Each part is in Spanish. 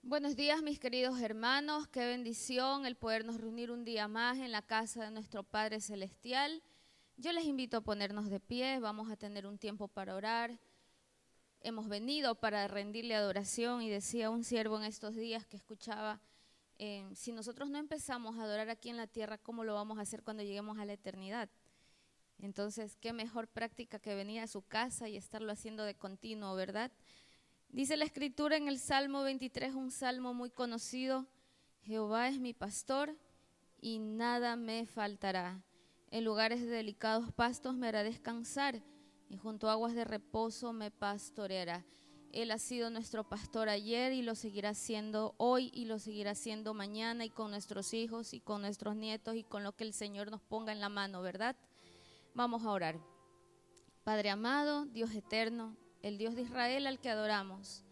Buenos días, mis queridos hermanos, qué bendición el podernos reunir un día más en la casa de nuestro Padre Celestial. Yo les invito a ponernos de pie, vamos a tener un tiempo para orar. Hemos venido para rendirle adoración y decía un siervo en estos días que escuchaba, si nosotros no empezamos a adorar aquí en la tierra, ¿cómo lo vamos a hacer cuando lleguemos a la eternidad? Entonces, qué mejor práctica que venir a su casa y estarlo haciendo de continuo, ¿verdad? Dice la Escritura en el Salmo 23, un salmo muy conocido: Jehová es mi pastor y nada me faltará. En lugares de delicados pastos me hará descansar y junto a aguas de reposo me pastoreará. Él ha sido nuestro pastor ayer y lo seguirá siendo hoy y lo seguirá siendo mañana, y con nuestros hijos y con nuestros nietos y con lo que el Señor nos ponga en la mano, ¿verdad? Vamos a orar. Padre amado, Dios eterno, el Dios de Israel al que adoramos,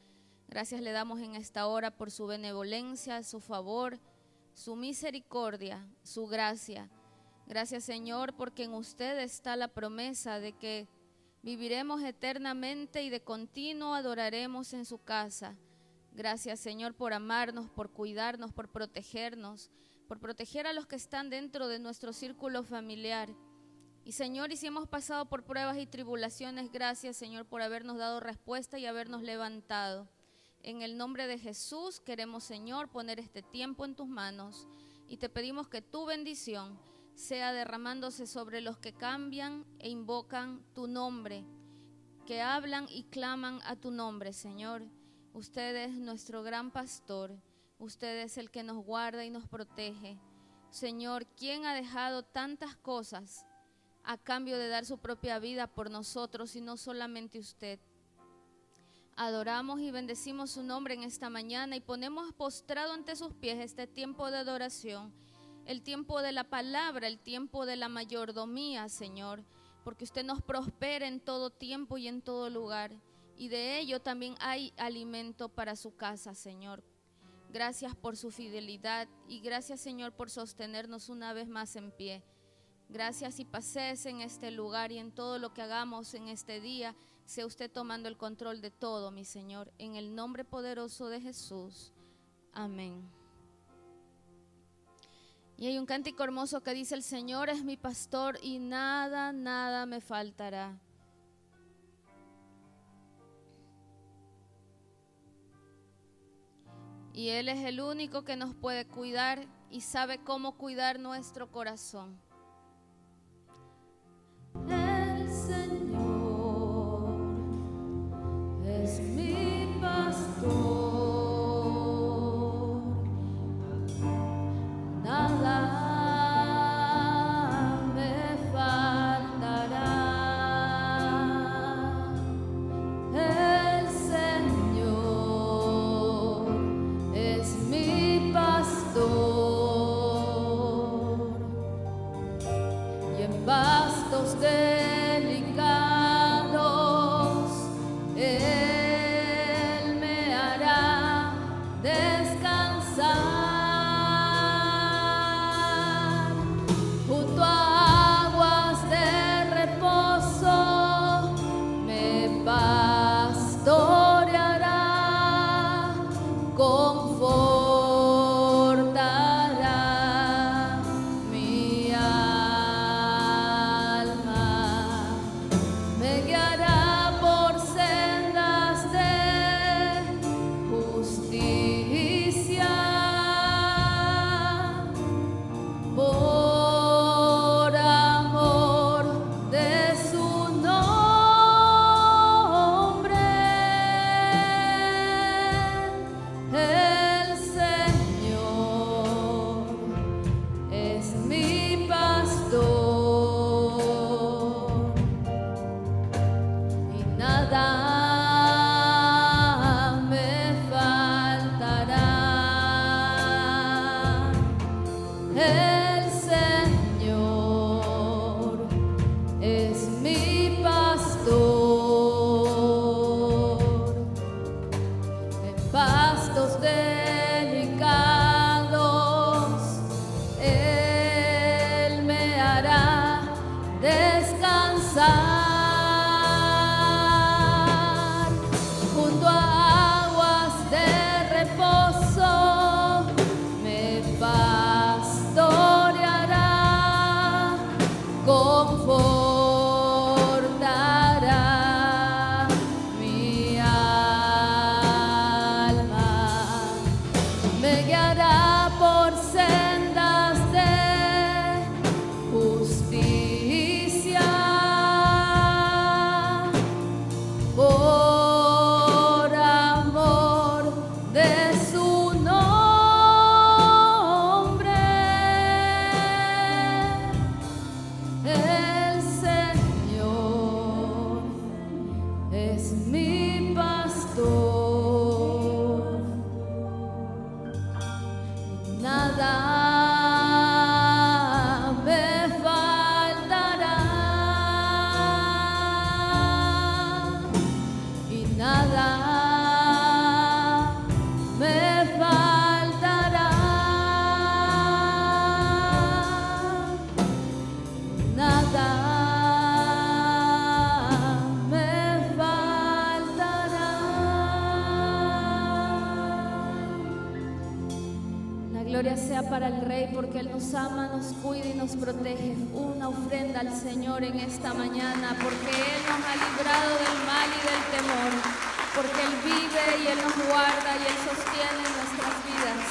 gracias le damos en esta hora por su benevolencia, su favor, su misericordia, su gracia. Gracias, Señor, porque en usted está la promesa de que viviremos eternamente y de continuo adoraremos en su casa. Gracias, Señor, por amarnos, por cuidarnos, por protegernos, por proteger a los que están dentro de nuestro círculo familiar. Y Señor, y si hemos pasado por pruebas y tribulaciones, gracias, Señor, por habernos dado respuesta y habernos levantado. En el nombre de Jesús queremos, Señor, poner este tiempo en tus manos y te pedimos que tu bendición sea derramándose sobre los que cambian e invocan tu nombre, que hablan y claman a tu nombre, Señor. Usted es nuestro gran pastor, usted es el que nos guarda y nos protege. Señor, ¿quién ha dejado tantas cosas a cambio de dar su propia vida por nosotros y no solamente usted? Adoramos y bendecimos su nombre en esta mañana y ponemos postrado ante sus pies este tiempo de adoración, el tiempo de la palabra, el tiempo de la mayordomía, Señor, porque usted nos prospera en todo tiempo y en todo lugar, y de ello también hay alimento para su casa, Señor. Gracias por su fidelidad y gracias, Señor, por sostenernos una vez más en pie. Gracias y pases en este lugar y en todo lo que hagamos en este día, sea usted tomando el control de todo, mi Señor, en el nombre poderoso de Jesús. Amén. Y hay un cántico hermoso que dice: el Señor es mi pastor y nada, nada me faltará. Y Él es el único que nos puede cuidar y sabe cómo cuidar nuestro corazón. El Señor es mi pastor, nada me faltará. El Señor es mi pastor, mi pastor, nada me faltará, y nada me faltará, nada me faltará. La gloria sea para el Rey, porque Él nos ama, nos cuida y nos protege. Una ofrenda al Señor en esta mañana, porque Él nos ha librado del mal y del temor, porque Él vive y Él nos guarda y Él sostiene nuestras vidas.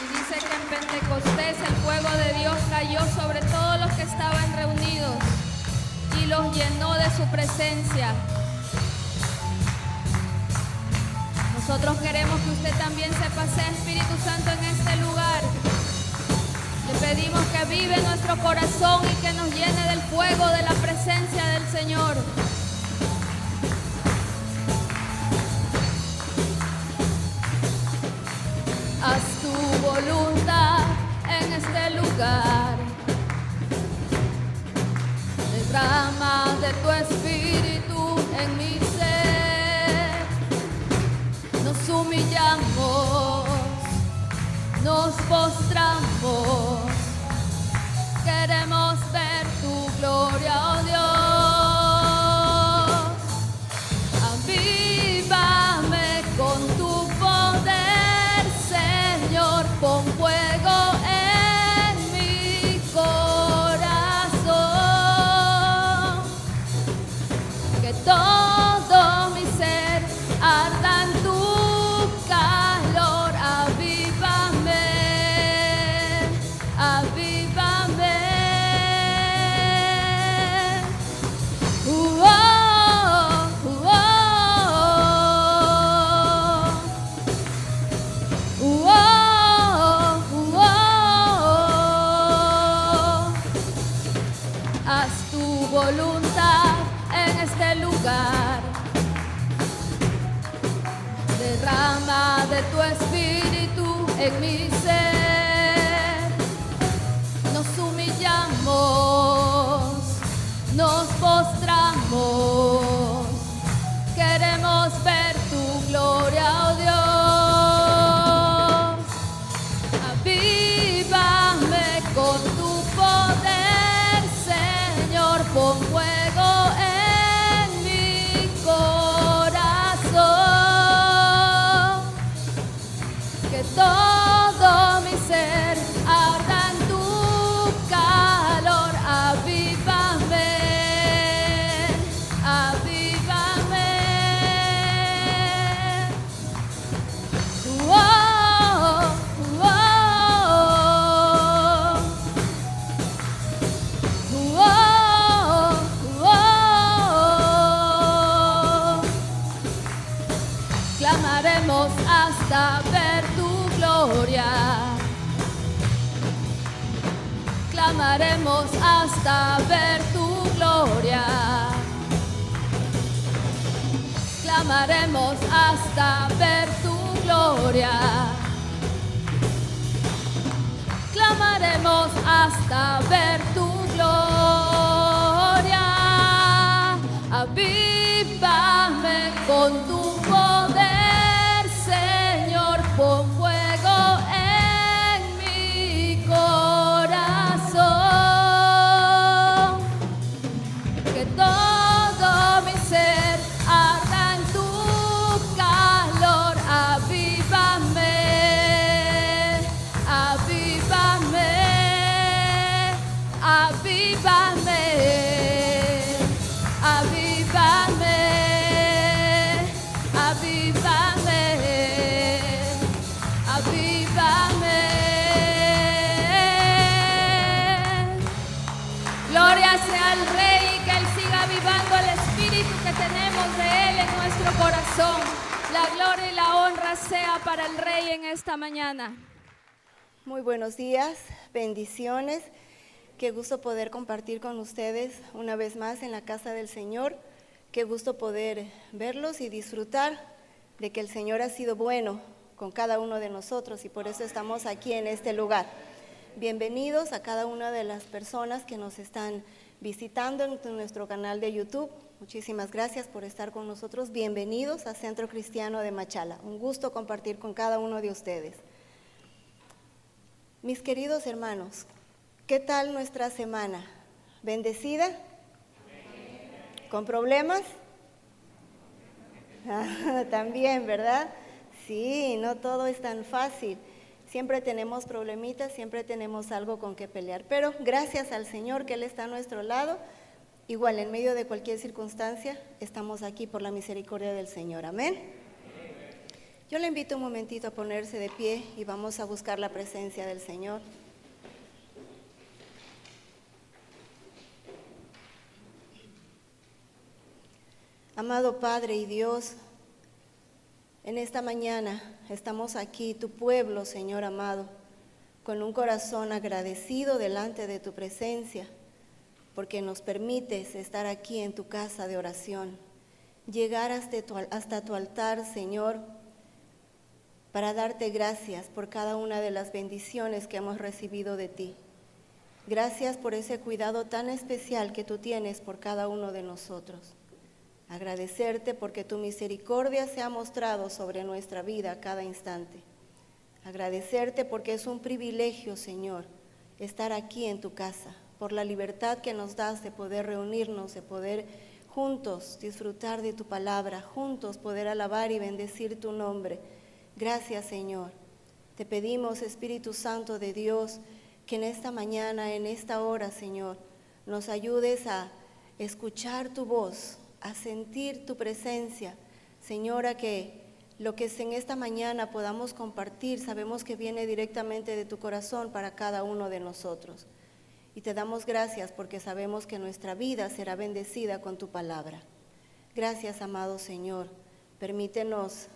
Y dice que en Pentecostés el fuego de Dios cayó sobre todos los que estaban reunidos y los llenó de su presencia. Nosotros queremos que usted también se pasee Espíritu Santo en este lugar. Le pedimos que vive en nuestro corazón y que nos llene del fuego de la presencia del Señor. Haz tu voluntad en este lugar. Derrama de tu espíritu en mi ser. Nos humillamos, nos postramos. Queremos ver tu gloria, oh Dios. Avívame con tu poder, Señor, pon fuego en mi corazón, que todo mi ser arda en tu calor. Avívame, avívame. Haz tu voluntad en este lugar. Derrama de tu espíritu en mi ser. Nos humillamos, nos postramos. Queremos ver tu gloria, oh Dios. Avívame con tu poder, Señor, pon fuego en mi corazón, que todo mi ser arda en tu calor. Avívame, avívame. Clamaremos hasta ver tu gloria. Clamaremos hasta ver tu gloria. Clamaremos hasta ver tu gloria. Clamaremos hasta ver tu gloria. Avívame con tu poder, Señor, pon fuego en mi corazón, que todo mi ser arda en tu calor. Avívame, avívame, avívame, avívame, avívame, avívame. Gloria sea al Rey, y que Él siga avivando el espíritu que tenemos de Él en nuestro corazón. La gloria y la honra sea para el Rey en esta mañana. Muy buenos días, bendiciones. Qué gusto poder compartir con ustedes una vez más en la casa del Señor. Qué gusto poder verlos y disfrutar de que el Señor ha sido bueno con cada uno de nosotros y por eso estamos aquí en este lugar. Bienvenidos a cada una de las personas que nos están visitando en nuestro canal de YouTube. Muchísimas gracias por estar con nosotros. Bienvenidos a Centro Cristiano de Machala. Un gusto compartir con cada uno de ustedes. Mis queridos hermanos, ¿qué tal nuestra semana? ¿Bendecida? ¿Con problemas? También, ¿verdad? Sí, no todo es tan fácil. Siempre tenemos problemitas, siempre tenemos algo con que pelear. Pero gracias al Señor que Él está a nuestro lado, igual en medio de cualquier circunstancia, estamos aquí por la misericordia del Señor. Amén. Yo le invito un momentito a ponerse de pie y vamos a buscar la presencia del Señor. Amado Padre y Dios, en esta mañana estamos aquí, tu pueblo, Señor amado, con un corazón agradecido delante de tu presencia, porque nos permites estar aquí en tu casa de oración, llegar hasta tu altar, Señor, para darte gracias por cada una de las bendiciones que hemos recibido de ti. Gracias por ese cuidado tan especial que tú tienes por cada uno de nosotros. Agradecerte porque tu misericordia se ha mostrado sobre nuestra vida a cada instante. Agradecerte porque es un privilegio, Señor, estar aquí en tu casa, por la libertad que nos das de poder reunirnos, de poder juntos disfrutar de tu palabra, juntos poder alabar y bendecir tu nombre. Gracias, Señor. Te pedimos, Espíritu Santo de Dios, que en esta mañana, en esta hora, Señor, nos ayudes a escuchar tu voz, a sentir tu presencia, Señora, que lo que es en esta mañana podamos compartir, sabemos que viene directamente de tu corazón para cada uno de nosotros. Y te damos gracias porque sabemos que nuestra vida será bendecida con tu palabra. Gracias, amado Señor. Permítenos,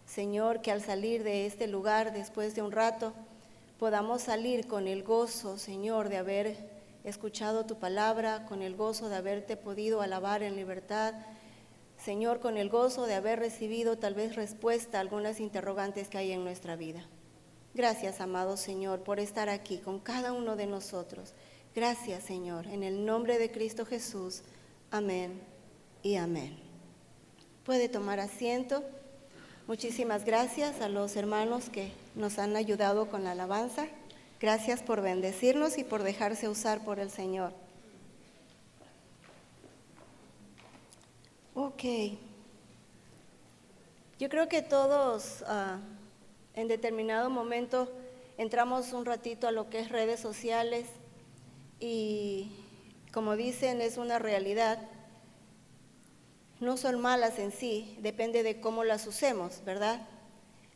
Señor, que al salir de este lugar, después de un rato, podamos salir con el gozo, Señor, de haber escuchado tu palabra, con el gozo de haberte podido alabar en libertad, Señor, con el gozo de haber recibido tal vez respuesta a algunas interrogantes que hay en nuestra vida. Gracias, amado Señor, por estar aquí con cada uno de nosotros. Gracias, Señor, en el nombre de Cristo Jesús. Amén y amén. Puede tomar asiento. Muchísimas gracias a los hermanos que nos han ayudado con la alabanza. Gracias por bendecirnos y por dejarse usar por el Señor. Ok. Yo creo que todos en determinado momento entramos un ratito a lo que es redes sociales y, como dicen, es una realidad. No son malas en sí, depende de cómo las usemos, ¿verdad?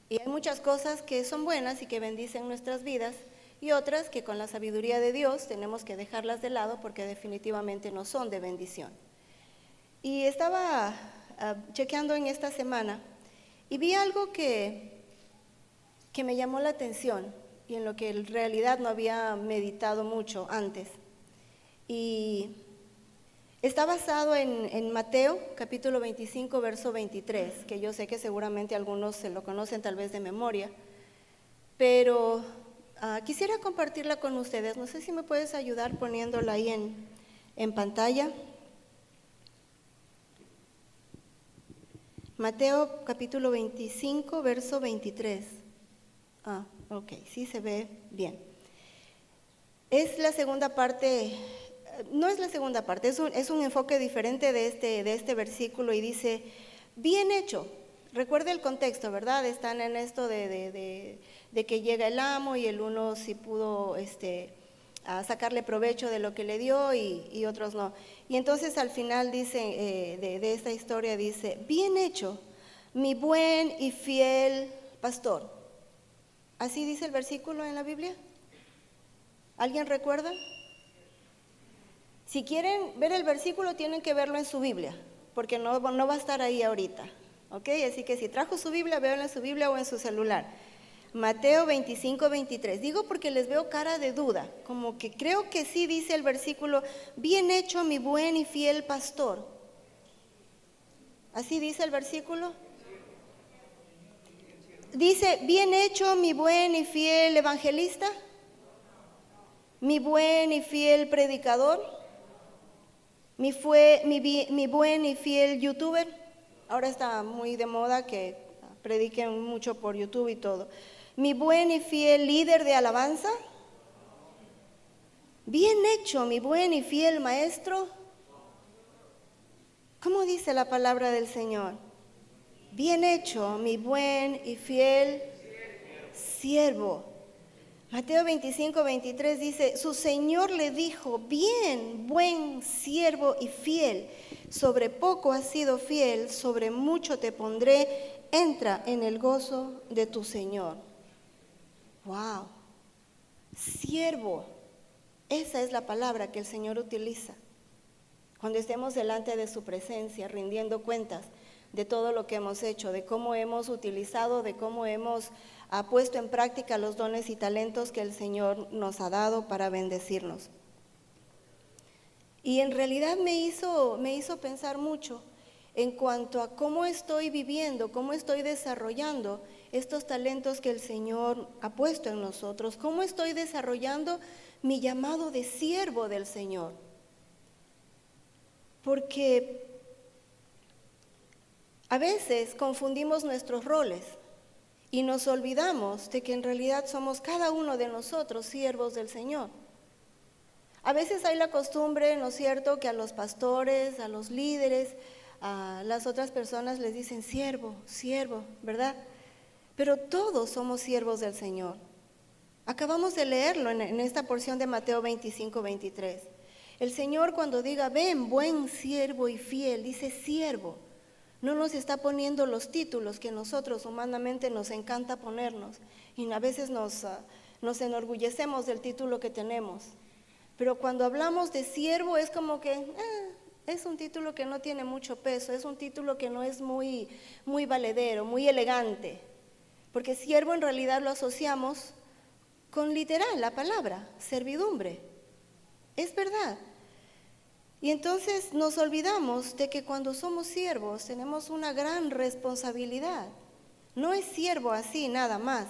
Y hay muchas cosas que son buenas y que bendicen nuestras vidas, y otras que con la sabiduría de Dios tenemos que dejarlas de lado porque definitivamente no son de bendición. Y estaba chequeando en esta semana y vi algo que me llamó la atención y en lo que en realidad no había meditado mucho antes. Y está basado en Mateo, capítulo 25, verso 23, que yo sé que seguramente algunos se lo conocen tal vez de memoria, pero quisiera compartirla con ustedes. No sé si me puedes ayudar poniéndola ahí en pantalla. Mateo capítulo 25, verso 23. Ok, sí se ve bien. Es la segunda parte, no es la segunda parte, es un enfoque diferente de este versículo y dice, bien hecho. Recuerde el contexto, ¿verdad? Están en esto de que llega el amo y el uno sí pudo a sacarle provecho de lo que le dio y otros no. Y entonces al final dice, de esta historia dice, bien hecho, mi buen y fiel pastor. ¿Así dice el versículo en la Biblia? ¿Alguien recuerda? Si quieren ver el versículo tienen que verlo en su Biblia, porque no va a estar ahí ahorita. ¿Ok? Así que si trajo su Biblia, véanlo en su Biblia o en su celular. Mateo 25, 23. Digo porque les veo cara de duda, como que creo que sí dice el versículo, bien hecho mi buen y fiel pastor. ¿Así dice el versículo? Dice, bien hecho mi buen y fiel evangelista, mi buen y fiel predicador, mi buen y fiel youtuber. Ahora está muy de moda que prediquen mucho por YouTube y todo. Mi buen y fiel líder de alabanza, bien hecho mi buen y fiel maestro. ¿Cómo dice la palabra del Señor? Bien hecho mi buen y fiel siervo. Mateo 25:23 dice, su Señor le dijo, bien, buen siervo y fiel, sobre poco has sido fiel, sobre mucho te pondré, entra en el gozo de tu Señor. Wow, siervo, esa es la palabra que el Señor utiliza. Cuando estemos delante de su presencia, rindiendo cuentas de todo lo que hemos hecho, de cómo hemos utilizado, de cómo hemos puesto en práctica los dones y talentos que el Señor nos ha dado para bendecirnos. Y en realidad me hizo pensar mucho en cuanto a cómo estoy viviendo, cómo estoy desarrollando estos talentos que el Señor ha puesto en nosotros, cómo estoy desarrollando mi llamado de siervo del Señor. Porque a veces confundimos nuestros roles y nos olvidamos de que en realidad somos cada uno de nosotros siervos del Señor. A veces hay la costumbre, ¿no es cierto?, que a los pastores, a los líderes, a las otras personas les dicen siervo, siervo, ¿verdad? Pero todos somos siervos del Señor. Acabamos de leerlo en esta porción de Mateo 25:23. El Señor cuando diga, ven, buen siervo y fiel, dice siervo. No nos está poniendo los títulos que nosotros humanamente nos encanta ponernos y a veces nos enorgullecemos del título que tenemos. Pero cuando hablamos de siervo es como que es un título que no tiene mucho peso, es un título que no es muy valedero, muy elegante, porque siervo en realidad lo asociamos con literal la palabra, servidumbre. Es verdad. Y entonces nos olvidamos de que cuando somos siervos tenemos una gran responsabilidad. No es siervo así, nada más.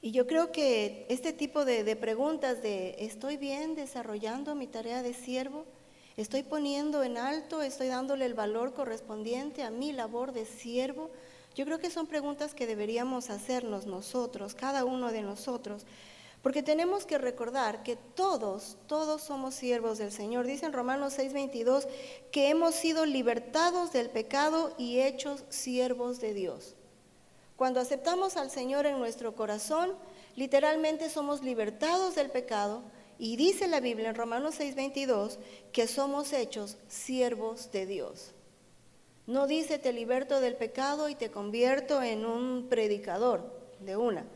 Y yo creo que este tipo de preguntas de ¿estoy bien desarrollando mi tarea de siervo? ¿Estoy poniendo en alto, estoy dándole el valor correspondiente a mi labor de siervo? Yo creo que son preguntas que deberíamos hacernos nosotros, cada uno de nosotros. Porque tenemos que recordar que todos somos siervos del Señor. Dice en Romanos 6:22 que hemos sido libertados del pecado y hechos siervos de Dios. Cuando aceptamos al Señor en nuestro corazón, literalmente somos libertados del pecado y dice la Biblia en Romanos 6:22 que somos hechos siervos de Dios. No dice te liberto del pecado y te convierto en un predicador de una.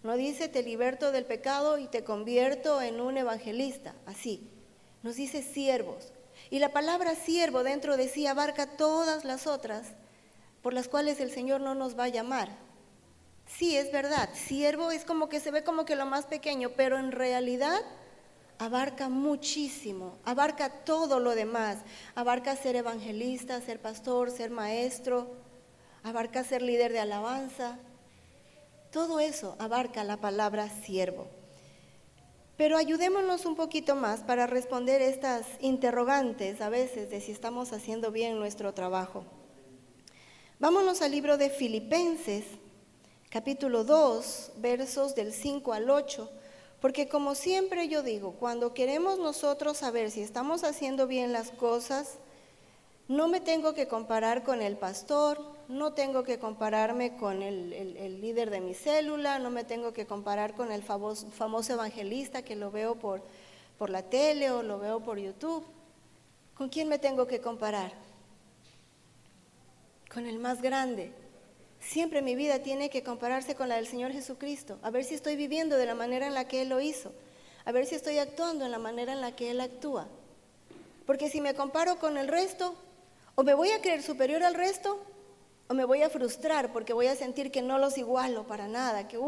No dice te liberto del pecado y te convierto en un evangelista, así. Nos dice siervos. Y la palabra siervo dentro de sí abarca todas las otras por las cuales el Señor no nos va a llamar. Sí, es verdad, siervo es como que se ve como que lo más pequeño, pero en realidad abarca muchísimo, abarca todo lo demás. Abarca ser evangelista, ser pastor, ser maestro, abarca ser líder de alabanza. Todo eso abarca la palabra siervo. Pero ayudémonos un poquito más para responder estas interrogantes a veces de si estamos haciendo bien nuestro trabajo. Vámonos al libro de Filipenses, capítulo 2, versos del 5 al 8, porque como siempre yo digo, cuando queremos nosotros saber si estamos haciendo bien las cosas, no me tengo que comparar con el pastor, no tengo que compararme con el líder de mi célula, no me tengo que comparar con el famoso evangelista que lo veo por la tele o lo veo por YouTube. ¿Con quién me tengo que comparar? Con el más grande. Siempre mi vida tiene que compararse con la del Señor Jesucristo, a ver si estoy viviendo de la manera en la que Él lo hizo, a ver si estoy actuando en la manera en la que Él actúa. Porque si me comparo con el resto, o me voy a creer superior al resto, o me voy a frustrar porque voy a sentir que no los igualo para nada, que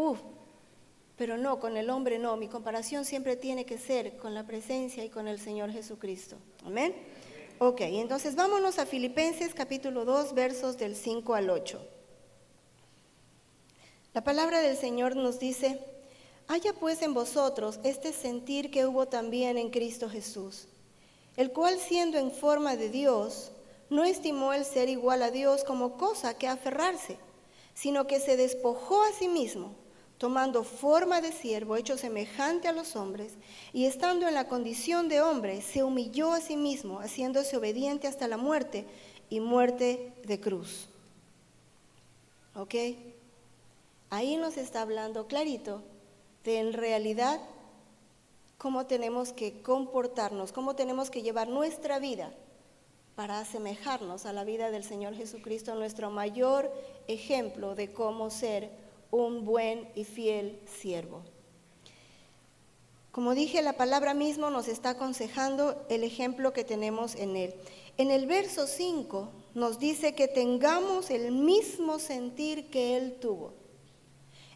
pero no, con el hombre no, mi comparación siempre tiene que ser con la presencia y con el Señor Jesucristo. Amén. Ok, entonces vámonos a Filipenses capítulo 2, versos del 5 al 8. La palabra del Señor nos dice: haya pues en vosotros este sentir que hubo también en Cristo Jesús, el cual siendo en forma de Dios, no estimó el ser igual a Dios como cosa que aferrarse, sino que se despojó a sí mismo, tomando forma de siervo, hecho semejante a los hombres, y estando en la condición de hombre, se humilló a sí mismo, haciéndose obediente hasta la muerte, y muerte de cruz. ¿Ok? Ahí nos está hablando clarito de en realidad cómo tenemos que comportarnos, cómo tenemos que llevar nuestra vida para asemejarnos a la vida del Señor Jesucristo, nuestro mayor ejemplo de cómo ser un buen y fiel siervo. Como dije, la palabra mismo nos está aconsejando el ejemplo que tenemos en él. En el verso 5 nos dice que tengamos el mismo sentir que él tuvo.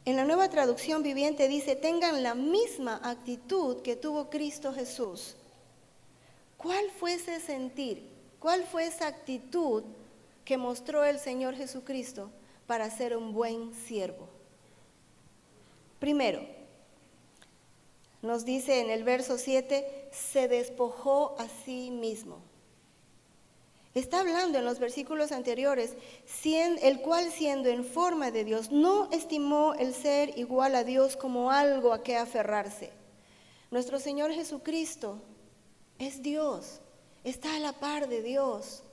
En la Nueva Traducción Viviente dice: tengan la misma actitud que tuvo Cristo Jesús. ¿Cuál fue ese sentir? ¿Cuál fue esa actitud que mostró el Señor Jesucristo para ser un buen siervo? Primero, nos dice en el verso 7, se despojó a sí mismo. Está hablando en los versículos anteriores, el cual siendo en forma de Dios, no estimó el ser igual a Dios como algo a que aferrarse. Nuestro Señor Jesucristo es Dios, está a la par de Dios.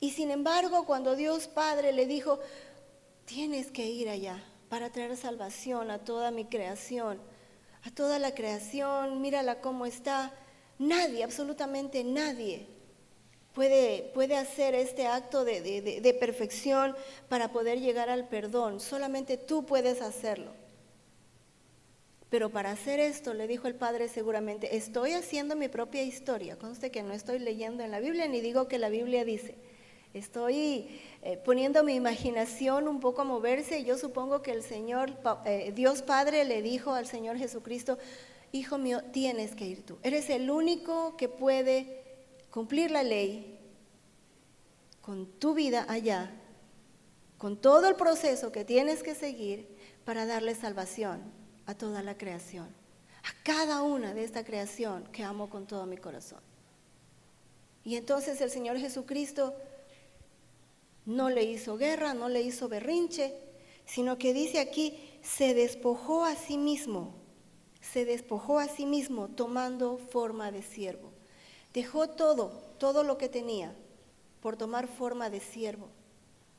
Y sin embargo, cuando Dios Padre le dijo: tienes que ir allá para traer salvación a toda mi creación, a toda la creación, mírala cómo está. Nadie, absolutamente nadie, puede hacer este acto de perfección para poder llegar al perdón. Solamente tú puedes hacerlo. Pero para hacer esto, le dijo el Padre seguramente: estoy haciendo mi propia historia. Conste que no estoy leyendo en la Biblia ni digo que la Biblia dice. Estoy poniendo mi imaginación un poco a moverse. Yo supongo que el Señor, Dios Padre, le dijo al Señor Jesucristo: hijo mío, tienes que ir tú. Eres el único que puede cumplir la ley con tu vida allá, con todo el proceso que tienes que seguir para darle salvación a toda la creación, a cada una de esta creación que amo con todo mi corazón. Y entonces el Señor Jesucristo no le hizo guerra, no le hizo berrinche, sino que dice aquí: se despojó a sí mismo tomando forma de siervo. Dejó todo lo que tenía por tomar forma de siervo.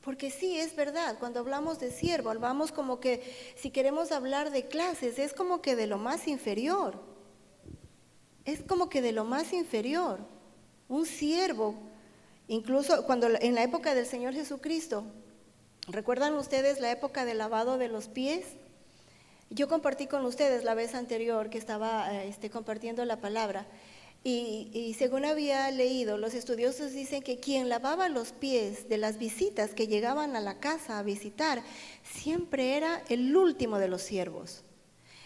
Porque sí, es verdad, cuando hablamos de siervo, hablamos como que, si queremos hablar de clases, es como que de lo más inferior. Es como que de lo más inferior. Un siervo, incluso cuando en la época del Señor Jesucristo, ¿recuerdan ustedes la época del lavado de los pies? Yo compartí con ustedes la vez anterior que estaba compartiendo la palabra. Y según había leído, los estudiosos dicen que quien lavaba los pies de las visitas que llegaban a la casa a visitar, siempre era el último de los siervos.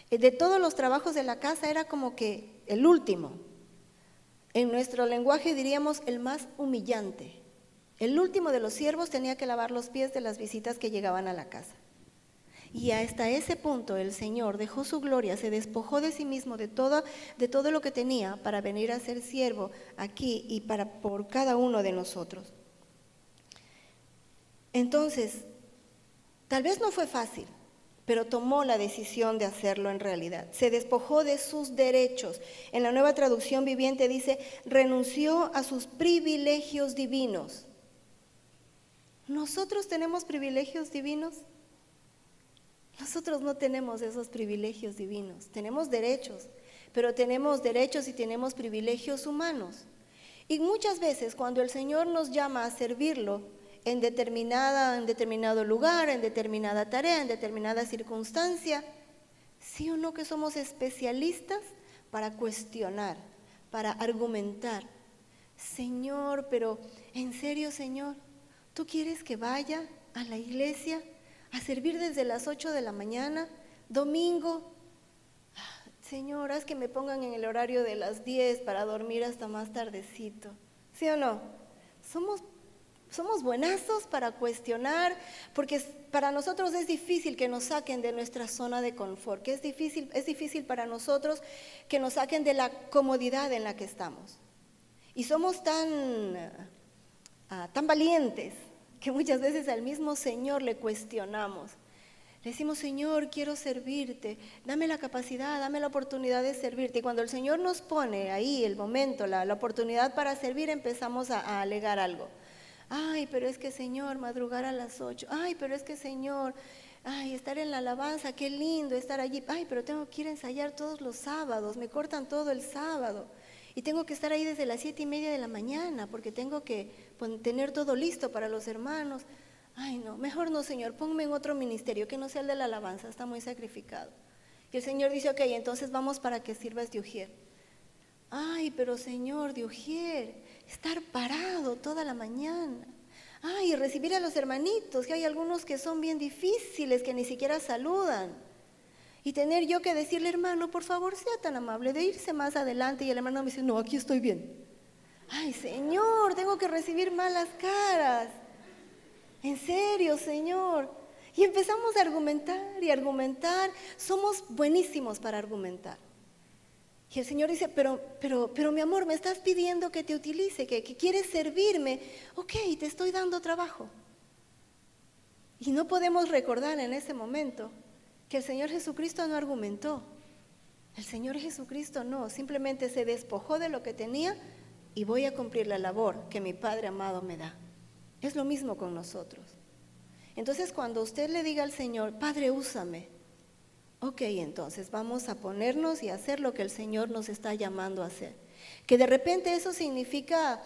De todos los trabajos de la casa era como que el último. En nuestro lenguaje diríamos el más humillante. El último de los siervos tenía que lavar los pies de las visitas que llegaban a la casa. Y hasta ese punto el Señor dejó su gloria, se despojó de sí mismo, de todo lo que tenía para venir a ser siervo aquí y por cada uno de nosotros. Entonces, tal vez no fue fácil, pero tomó la decisión de hacerlo en realidad. Se despojó de sus derechos. En la Nueva Traducción Viviente dice: renunció a sus privilegios divinos. ¿Nosotros tenemos privilegios divinos? Nosotros no tenemos esos privilegios divinos. Tenemos derechos, pero tenemos derechos y tenemos privilegios humanos. Y muchas veces cuando el Señor nos llama a servirlo en determinado lugar, en determinada tarea, en determinada circunstancia, sí o no que somos especialistas para cuestionar, para argumentar. Señor, pero ¿en serio, Señor? ¿Tú quieres que vaya a la iglesia a servir desde las 8 de la mañana, domingo? Señor, haz que me pongan en el horario de las 10 para dormir hasta más tardecito. ¿Sí o no? Somos buenazos para cuestionar, porque para nosotros es difícil que nos saquen de nuestra zona de confort, que es difícil para nosotros que nos saquen de la comodidad en la que estamos. Y somos tan valientes que muchas veces al mismo Señor le cuestionamos. Le decimos, Señor, quiero servirte, dame la capacidad, dame la oportunidad de servirte. Y cuando el Señor nos pone ahí el momento, la oportunidad para servir, empezamos a alegar algo. Ay, pero es que Señor, madrugar a las 8. Ay, pero es que Señor, estar en la alabanza, qué lindo estar allí. Ay, pero tengo que ir a ensayar todos los sábados, me cortan todo el sábado. Y tengo que estar ahí desde las 7:30 de la mañana porque tengo que tener todo listo para los hermanos. Ay, no, mejor no, Señor, ponme en otro ministerio que no sea el de la alabanza, está muy sacrificado. Y el Señor dice, ok, entonces vamos para que sirvas de ujier. Ay, pero Señor, de ujier, estar parado toda la mañana. Ay, recibir a los hermanitos, que hay algunos que son bien difíciles, que ni siquiera saludan. Y tener yo que decirle, hermano, por favor, sea tan amable de irse más adelante. Y el hermano me dice, no, aquí estoy bien. Ay, Señor, tengo que recibir malas caras. En serio, Señor. Y empezamos a argumentar y argumentar. Somos buenísimos para argumentar. Y el Señor dice, pero mi amor, me estás pidiendo que te utilice, que quieres servirme. Ok, te estoy dando trabajo. Y no podemos recordar en ese momento que el Señor Jesucristo no argumentó. El Señor Jesucristo no, simplemente se despojó de lo que tenía y voy a cumplir la labor que mi Padre amado me da. Es lo mismo con nosotros. Entonces, cuando usted le diga al Señor, Padre, úsame, ok, entonces vamos a ponernos y hacer lo que el Señor nos está llamando a hacer. Que de repente eso significa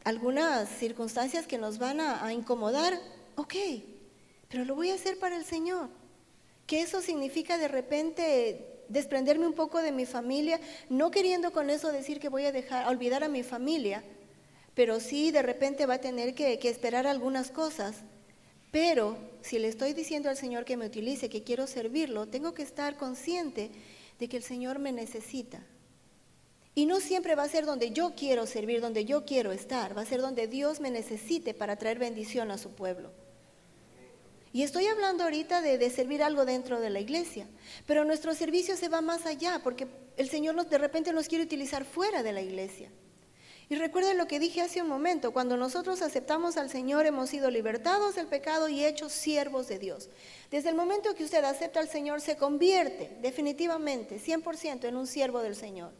algunas circunstancias que nos van a incomodar, ok, pero lo voy a hacer para el Señor. Que eso significa de repente desprenderme un poco de mi familia, no queriendo con eso decir que voy a olvidar a mi familia, pero sí de repente va a tener que esperar algunas cosas. Pero si le estoy diciendo al Señor que me utilice, que quiero servirlo, tengo que estar consciente de que el Señor me necesita. Y no siempre va a ser donde yo quiero servir, donde yo quiero estar, va a ser donde Dios me necesite para traer bendición a su pueblo. Y estoy hablando ahorita de servir algo dentro de la iglesia, pero nuestro servicio se va más allá, porque el Señor de repente nos quiere utilizar fuera de la iglesia. Y recuerden lo que dije hace un momento, cuando nosotros aceptamos al Señor hemos sido libertados del pecado y hechos siervos de Dios. Desde el momento que usted acepta al Señor se convierte definitivamente, 100% en un siervo del Señor.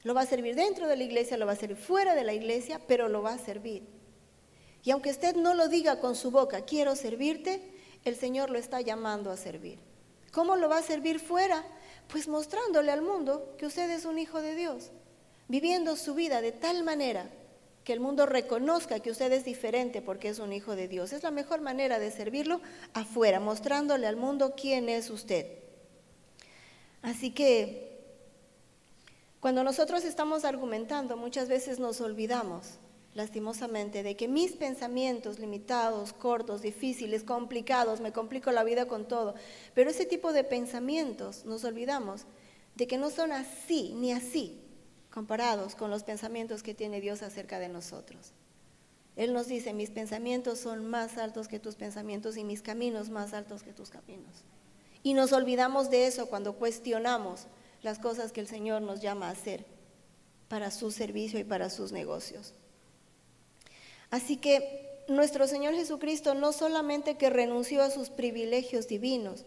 Lo va a servir dentro de la iglesia, lo va a servir fuera de la iglesia, pero lo va a servir. Y aunque usted no lo diga con su boca, quiero servirte, el Señor lo está llamando a servir. ¿Cómo lo va a servir fuera? Pues mostrándole al mundo que usted es un hijo de Dios. Viviendo su vida de tal manera que el mundo reconozca que usted es diferente porque es un hijo de Dios. Es la mejor manera de servirlo afuera, mostrándole al mundo quién es usted. Así que cuando nosotros estamos argumentando, muchas veces nos olvidamos, lastimosamente, de que mis pensamientos limitados, cortos, difíciles, complicados, me complico la vida con todo, pero ese tipo de pensamientos nos olvidamos de que no son así ni así comparados con los pensamientos que tiene Dios acerca de nosotros. Él nos dice, mis pensamientos son más altos que tus pensamientos y mis caminos más altos que tus caminos. Y nos olvidamos de eso cuando cuestionamos las cosas que el Señor nos llama a hacer para su servicio y para sus negocios. Así que nuestro Señor Jesucristo no solamente que renunció a sus privilegios divinos,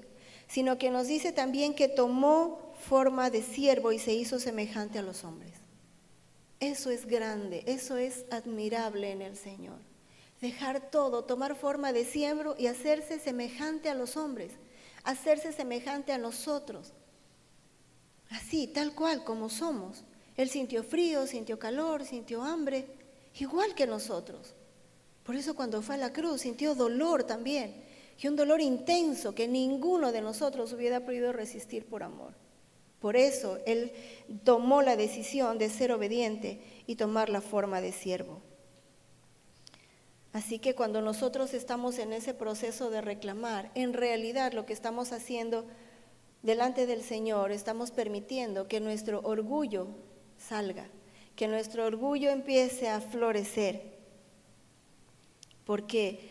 sino que nos dice también que tomó forma de siervo y se hizo semejante a los hombres. Eso es grande, eso es admirable en el Señor. Dejar todo, tomar forma de siervo y hacerse semejante a los hombres, hacerse semejante a nosotros. Así, tal cual como somos. Él sintió frío, sintió calor, sintió hambre, igual que nosotros. Por eso cuando fue a la cruz sintió dolor también, y un dolor intenso que ninguno de nosotros hubiera podido resistir por amor. Por eso Él tomó la decisión de ser obediente y tomar la forma de siervo. Así que cuando nosotros estamos en ese proceso de reclamar, en realidad lo que estamos haciendo delante del Señor, estamos permitiendo que nuestro orgullo salga, que nuestro orgullo empiece a florecer, porque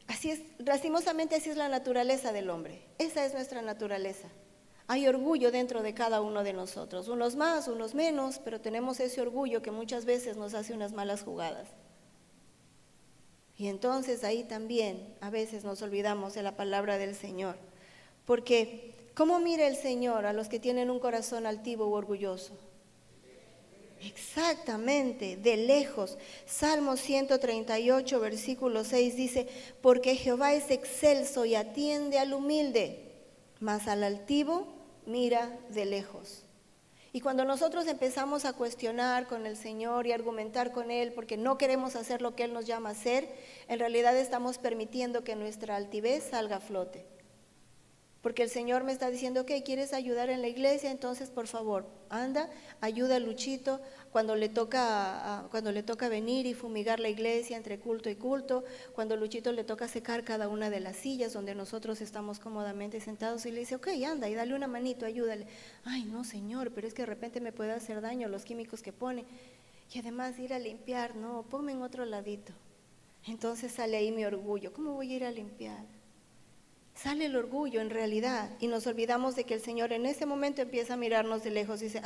así es, lastimosamente así es la naturaleza del hombre, esa es nuestra naturaleza. Hay orgullo dentro de cada uno de nosotros, unos más, unos menos, pero tenemos ese orgullo que muchas veces nos hace unas malas jugadas. Y entonces ahí también a veces nos olvidamos de la palabra del Señor, porque ¿cómo mira el Señor a los que tienen un corazón altivo u orgulloso? Exactamente, de lejos. Salmo 138, versículo 6 dice, porque Jehová es excelso y atiende al humilde, mas al altivo mira de lejos. Y cuando nosotros empezamos a cuestionar con el Señor y argumentar con Él porque no queremos hacer lo que Él nos llama a hacer, en realidad estamos permitiendo que nuestra altivez salga a flote. Porque el Señor me está diciendo, ok, ¿quieres ayudar en la iglesia? Entonces, por favor, anda, ayuda a Luchito cuando le toca venir y fumigar la iglesia entre culto y culto, cuando Luchito le toca secar cada una de las sillas donde nosotros estamos cómodamente sentados, y le dice, ok, anda y dale una manito, ayúdale. Ay, no, Señor, pero es que de repente me puede hacer daño los químicos que pone. Y además ir a limpiar, no, ponme en otro ladito. Entonces sale ahí mi orgullo, ¿cómo voy a ir a limpiar? Sale el orgullo en realidad y nos olvidamos de que el Señor en ese momento empieza a mirarnos de lejos y dice,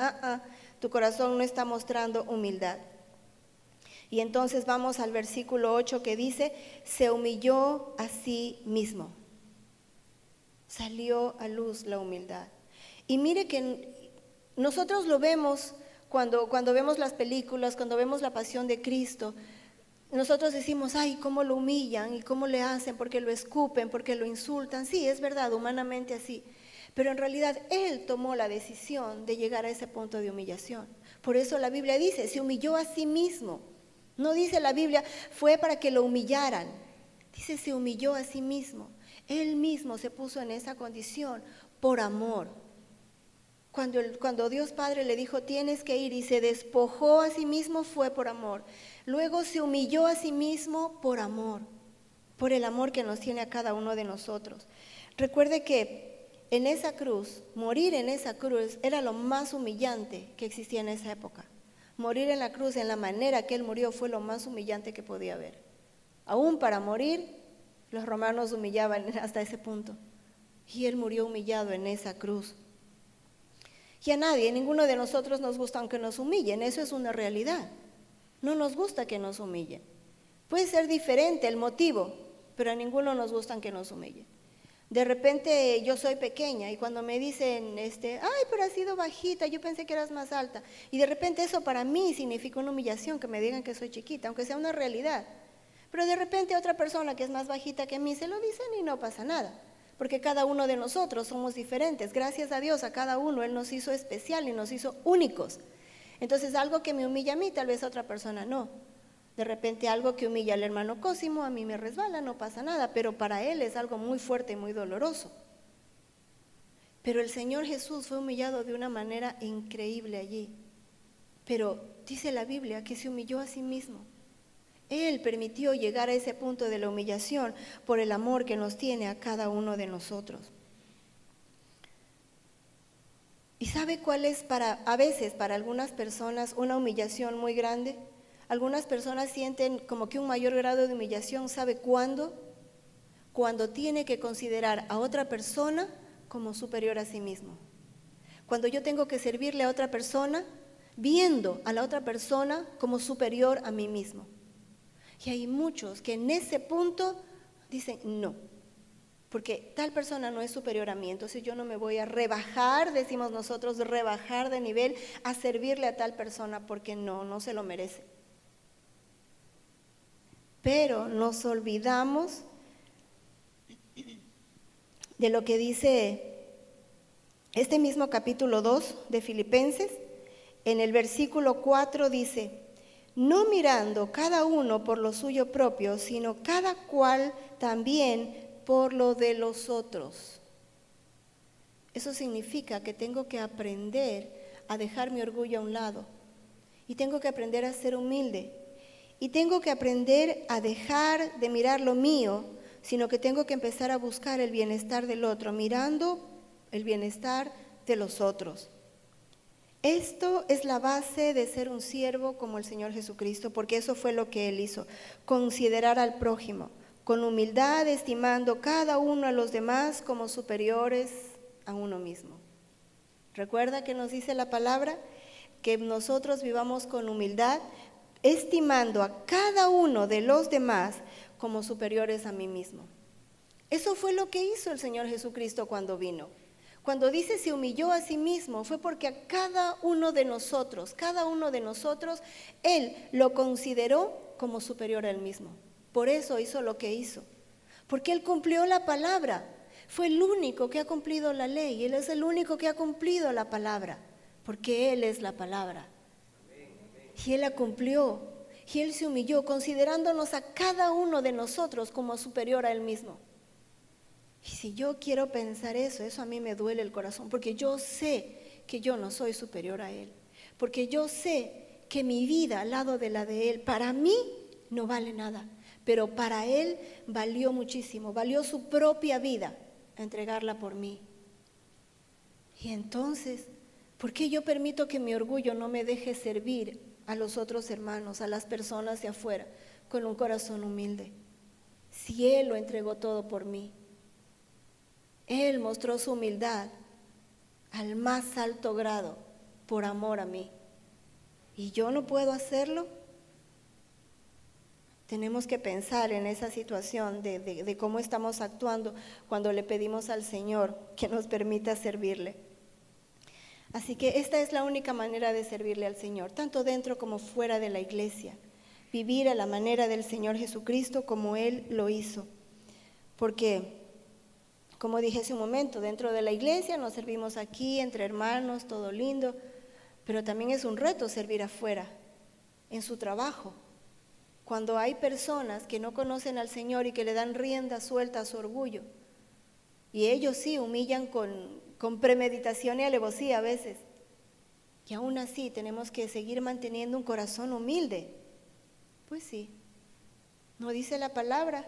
tu corazón no está mostrando humildad. Y entonces vamos al versículo 8 que dice, se humilló a sí mismo. Salió a luz la humildad. Y mire que nosotros lo vemos cuando vemos las películas, cuando vemos la pasión de Cristo. Nosotros decimos, ay, cómo lo humillan y cómo le hacen, porque lo escupen, porque lo insultan. Sí, es verdad, humanamente así. Pero en realidad Él tomó la decisión de llegar a ese punto de humillación. Por eso la Biblia dice, se humilló a sí mismo. No dice la Biblia, fue para que lo humillaran. Dice, se humilló a sí mismo. Él mismo se puso en esa condición por amor. Cuando Dios Padre le dijo, tienes que ir, y se despojó a sí mismo, fue por amor. Luego se humilló a sí mismo por amor, por el amor que nos tiene a cada uno de nosotros. Recuerde que en esa cruz, morir en esa cruz era lo más humillante que existía en esa época. Morir en la cruz en la manera que Él murió fue lo más humillante que podía haber. Aún para morir, los romanos humillaban hasta ese punto. Y Él murió humillado en esa cruz. Y a nadie, ninguno de nosotros nos gusta aunque nos humillen, eso es una realidad. No nos gusta que nos humillen. Puede ser diferente el motivo, pero a ninguno nos gusta que nos humillen. De repente yo soy pequeña y cuando me dicen, ay, pero has sido bajita, yo pensé que eras más alta. Y de repente eso para mí significa una humillación, que me digan que soy chiquita, aunque sea una realidad. Pero de repente otra persona que es más bajita que mí se lo dicen y no pasa nada. Porque cada uno de nosotros somos diferentes. Gracias a Dios, a cada uno Él nos hizo especial y nos hizo únicos. Entonces algo que me humilla a mí, tal vez a otra persona no. De repente algo que humilla al hermano Cosimo, a mí me resbala, no pasa nada, pero para él es algo muy fuerte y muy doloroso. Pero el Señor Jesús fue humillado de una manera increíble allí. Pero dice la Biblia que se humilló a sí mismo. Él permitió llegar a ese punto de la humillación por el amor que nos tiene a cada uno de nosotros. ¿Y sabe cuál es a veces para algunas personas una humillación muy grande? Algunas personas sienten como que un mayor grado de humillación, ¿sabe cuándo? Cuando tiene que considerar a otra persona como superior a sí mismo. Cuando yo tengo que servirle a otra persona, viendo a la otra persona como superior a mí mismo. Y hay muchos que en ese punto dicen no, porque tal persona no es superior a mí, entonces yo no me voy a rebajar, decimos nosotros, rebajar de nivel a servirle a tal persona porque no se lo merece. Pero nos olvidamos de lo que dice este mismo capítulo 2 de Filipenses. En el versículo 4 dice, no mirando cada uno por lo suyo propio, sino cada cual también por lo de los otros. Eso significa que tengo que aprender a dejar mi orgullo a un lado y tengo que aprender a ser humilde y tengo que aprender a dejar de mirar lo mío, sino que tengo que empezar a buscar el bienestar del otro, mirando el bienestar de los otros. Esto es la base de ser un siervo como el Señor Jesucristo, porque eso fue lo que Él hizo, considerar al prójimo, con humildad, estimando cada uno a los demás como superiores a uno mismo. ¿Recuerda que nos dice la palabra? Que nosotros vivamos con humildad, estimando a cada uno de los demás como superiores a mí mismo. Eso fue lo que hizo el Señor Jesucristo cuando vino. Cuando dice se humilló a sí mismo, fue porque a cada uno de nosotros, Él lo consideró como superior a Él mismo. Por eso hizo lo que hizo, porque Él cumplió la palabra. Fue el único que ha cumplido la ley, Él es el único que ha cumplido la palabra, porque Él es la palabra. Y Él la cumplió, y Él se humilló, considerándonos a cada uno de nosotros como superior a Él mismo. Y si yo quiero pensar eso a mí me duele el corazón, porque yo sé que yo no soy superior a Él, porque yo sé que mi vida al lado de la de Él, para mí no vale nada, pero para Él valió muchísimo, valió su propia vida entregarla por mí. Y entonces, ¿por qué yo permito que mi orgullo no me deje servir a los otros hermanos, a las personas de afuera, con un corazón humilde? Si Él lo entregó todo por mí. Él mostró su humildad al más alto grado por amor a mí. ¿Y yo no puedo hacerlo? Tenemos que pensar en esa situación de cómo estamos actuando cuando le pedimos al Señor que nos permita servirle. Así que esta es la única manera de servirle al Señor, tanto dentro como fuera de la iglesia. Vivir a la manera del Señor Jesucristo como Él lo hizo. Porque, como dije hace un momento, dentro de la iglesia nos servimos aquí, entre hermanos, todo lindo, pero también es un reto servir afuera, en su trabajo. Cuando hay personas que no conocen al Señor y que le dan rienda suelta a su orgullo, y ellos sí humillan con premeditación y alevosía a veces, y aún así tenemos que seguir manteniendo un corazón humilde. Pues sí, ¿no dice la palabra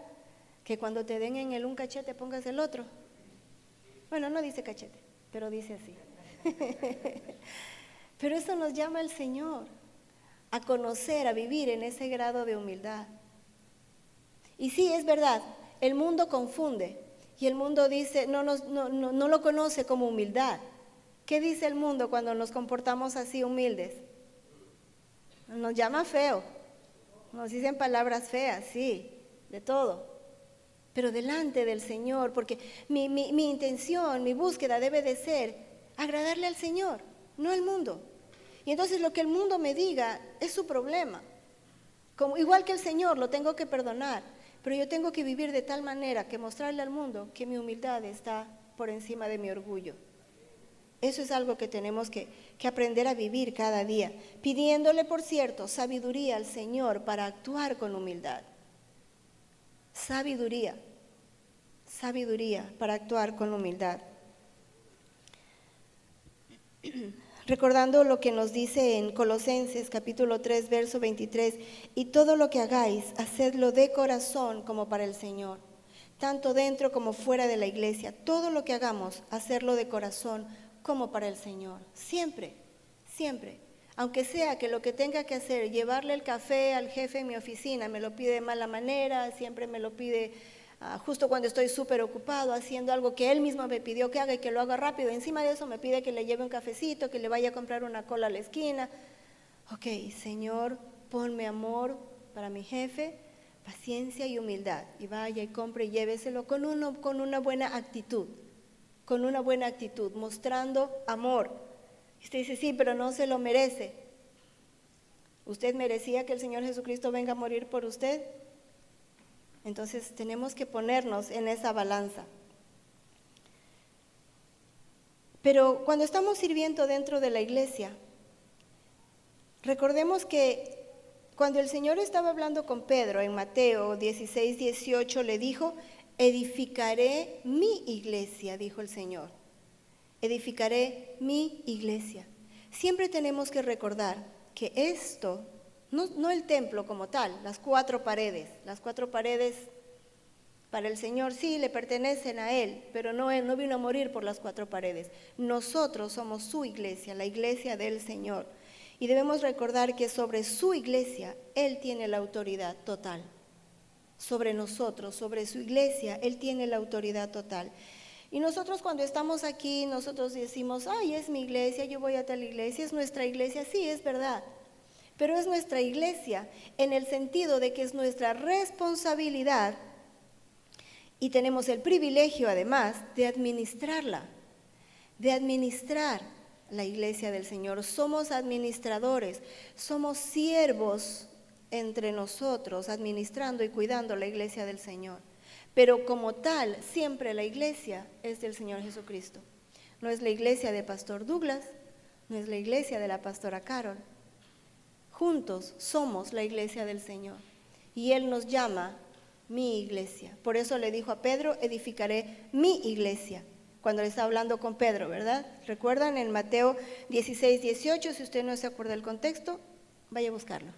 que cuando te den en el un cachete pongas el otro? Bueno, no dice cachete, pero dice así. Pero eso nos llama el Señor a conocer, a vivir en ese grado de humildad. Y sí, es verdad, el mundo confunde y el mundo dice, no lo conoce como humildad. ¿Qué dice el mundo cuando nos comportamos así humildes? Nos llama feo, nos dicen palabras feas, sí, de todo. Pero delante del Señor, porque mi intención, mi búsqueda debe de ser agradarle al Señor, no al mundo. Y entonces lo que el mundo me diga es su problema. Igual que el Señor, lo tengo que perdonar, pero yo tengo que vivir de tal manera que mostrarle al mundo que mi humildad está por encima de mi orgullo. Eso es algo que tenemos que aprender a vivir cada día, pidiéndole, por cierto, sabiduría al Señor para actuar con humildad. Sabiduría para actuar con humildad. Recordando lo que nos dice en Colosenses capítulo 3, verso 23, y todo lo que hagáis, hacedlo de corazón como para el Señor, tanto dentro como fuera de la iglesia. Todo lo que hagamos, hacerlo de corazón como para el Señor. Siempre, siempre. Aunque sea que lo que tenga que hacer, llevarle el café al jefe en mi oficina, me lo pide de mala manera, siempre me lo pide justo cuando estoy súper ocupado haciendo algo que él mismo me pidió que haga y que lo haga rápido. Encima de eso me pide que le lleve un cafecito, que le vaya a comprar una cola a la esquina. Ok, Señor, ponme amor para mi jefe, paciencia y humildad. Y vaya y compre y lléveselo con una buena actitud, mostrando amor. Usted dice, sí, pero no se lo merece. ¿Usted merecía que el Señor Jesucristo venga a morir por usted? Entonces tenemos que ponernos en esa balanza. Pero cuando estamos sirviendo dentro de la iglesia, recordemos que cuando el Señor estaba hablando con Pedro en Mateo 16, 18, le dijo, edificaré mi iglesia, dijo el Señor. Edificaré mi iglesia. Siempre tenemos que recordar que esto, no el templo como tal, las cuatro paredes Para el Señor sí, le pertenecen a Él, pero no vino a morir por las 4 paredes. Nosotros somos su iglesia, la iglesia del Señor. Y debemos recordar que sobre su iglesia, Él tiene la autoridad total. Sobre nosotros, sobre su iglesia, Él tiene la autoridad total. Y nosotros cuando estamos aquí, nosotros decimos, ay, es mi iglesia, yo voy a tal iglesia, es nuestra iglesia. Sí, es verdad, pero es nuestra iglesia en el sentido de que es nuestra responsabilidad y tenemos el privilegio además de administrarla, de administrar la iglesia del Señor. Somos administradores, somos siervos entre nosotros, administrando y cuidando la iglesia del Señor. Pero como tal, siempre la iglesia es del Señor Jesucristo. No es la iglesia de Pastor Douglas, no es la iglesia de la Pastora Carol. Juntos somos la iglesia del Señor. Y Él nos llama mi iglesia. Por eso le dijo a Pedro, edificaré mi iglesia. Cuando le está hablando con Pedro, ¿verdad? ¿Recuerdan en Mateo 16, 18? Si usted no se acuerda del contexto, vaya a buscarlo.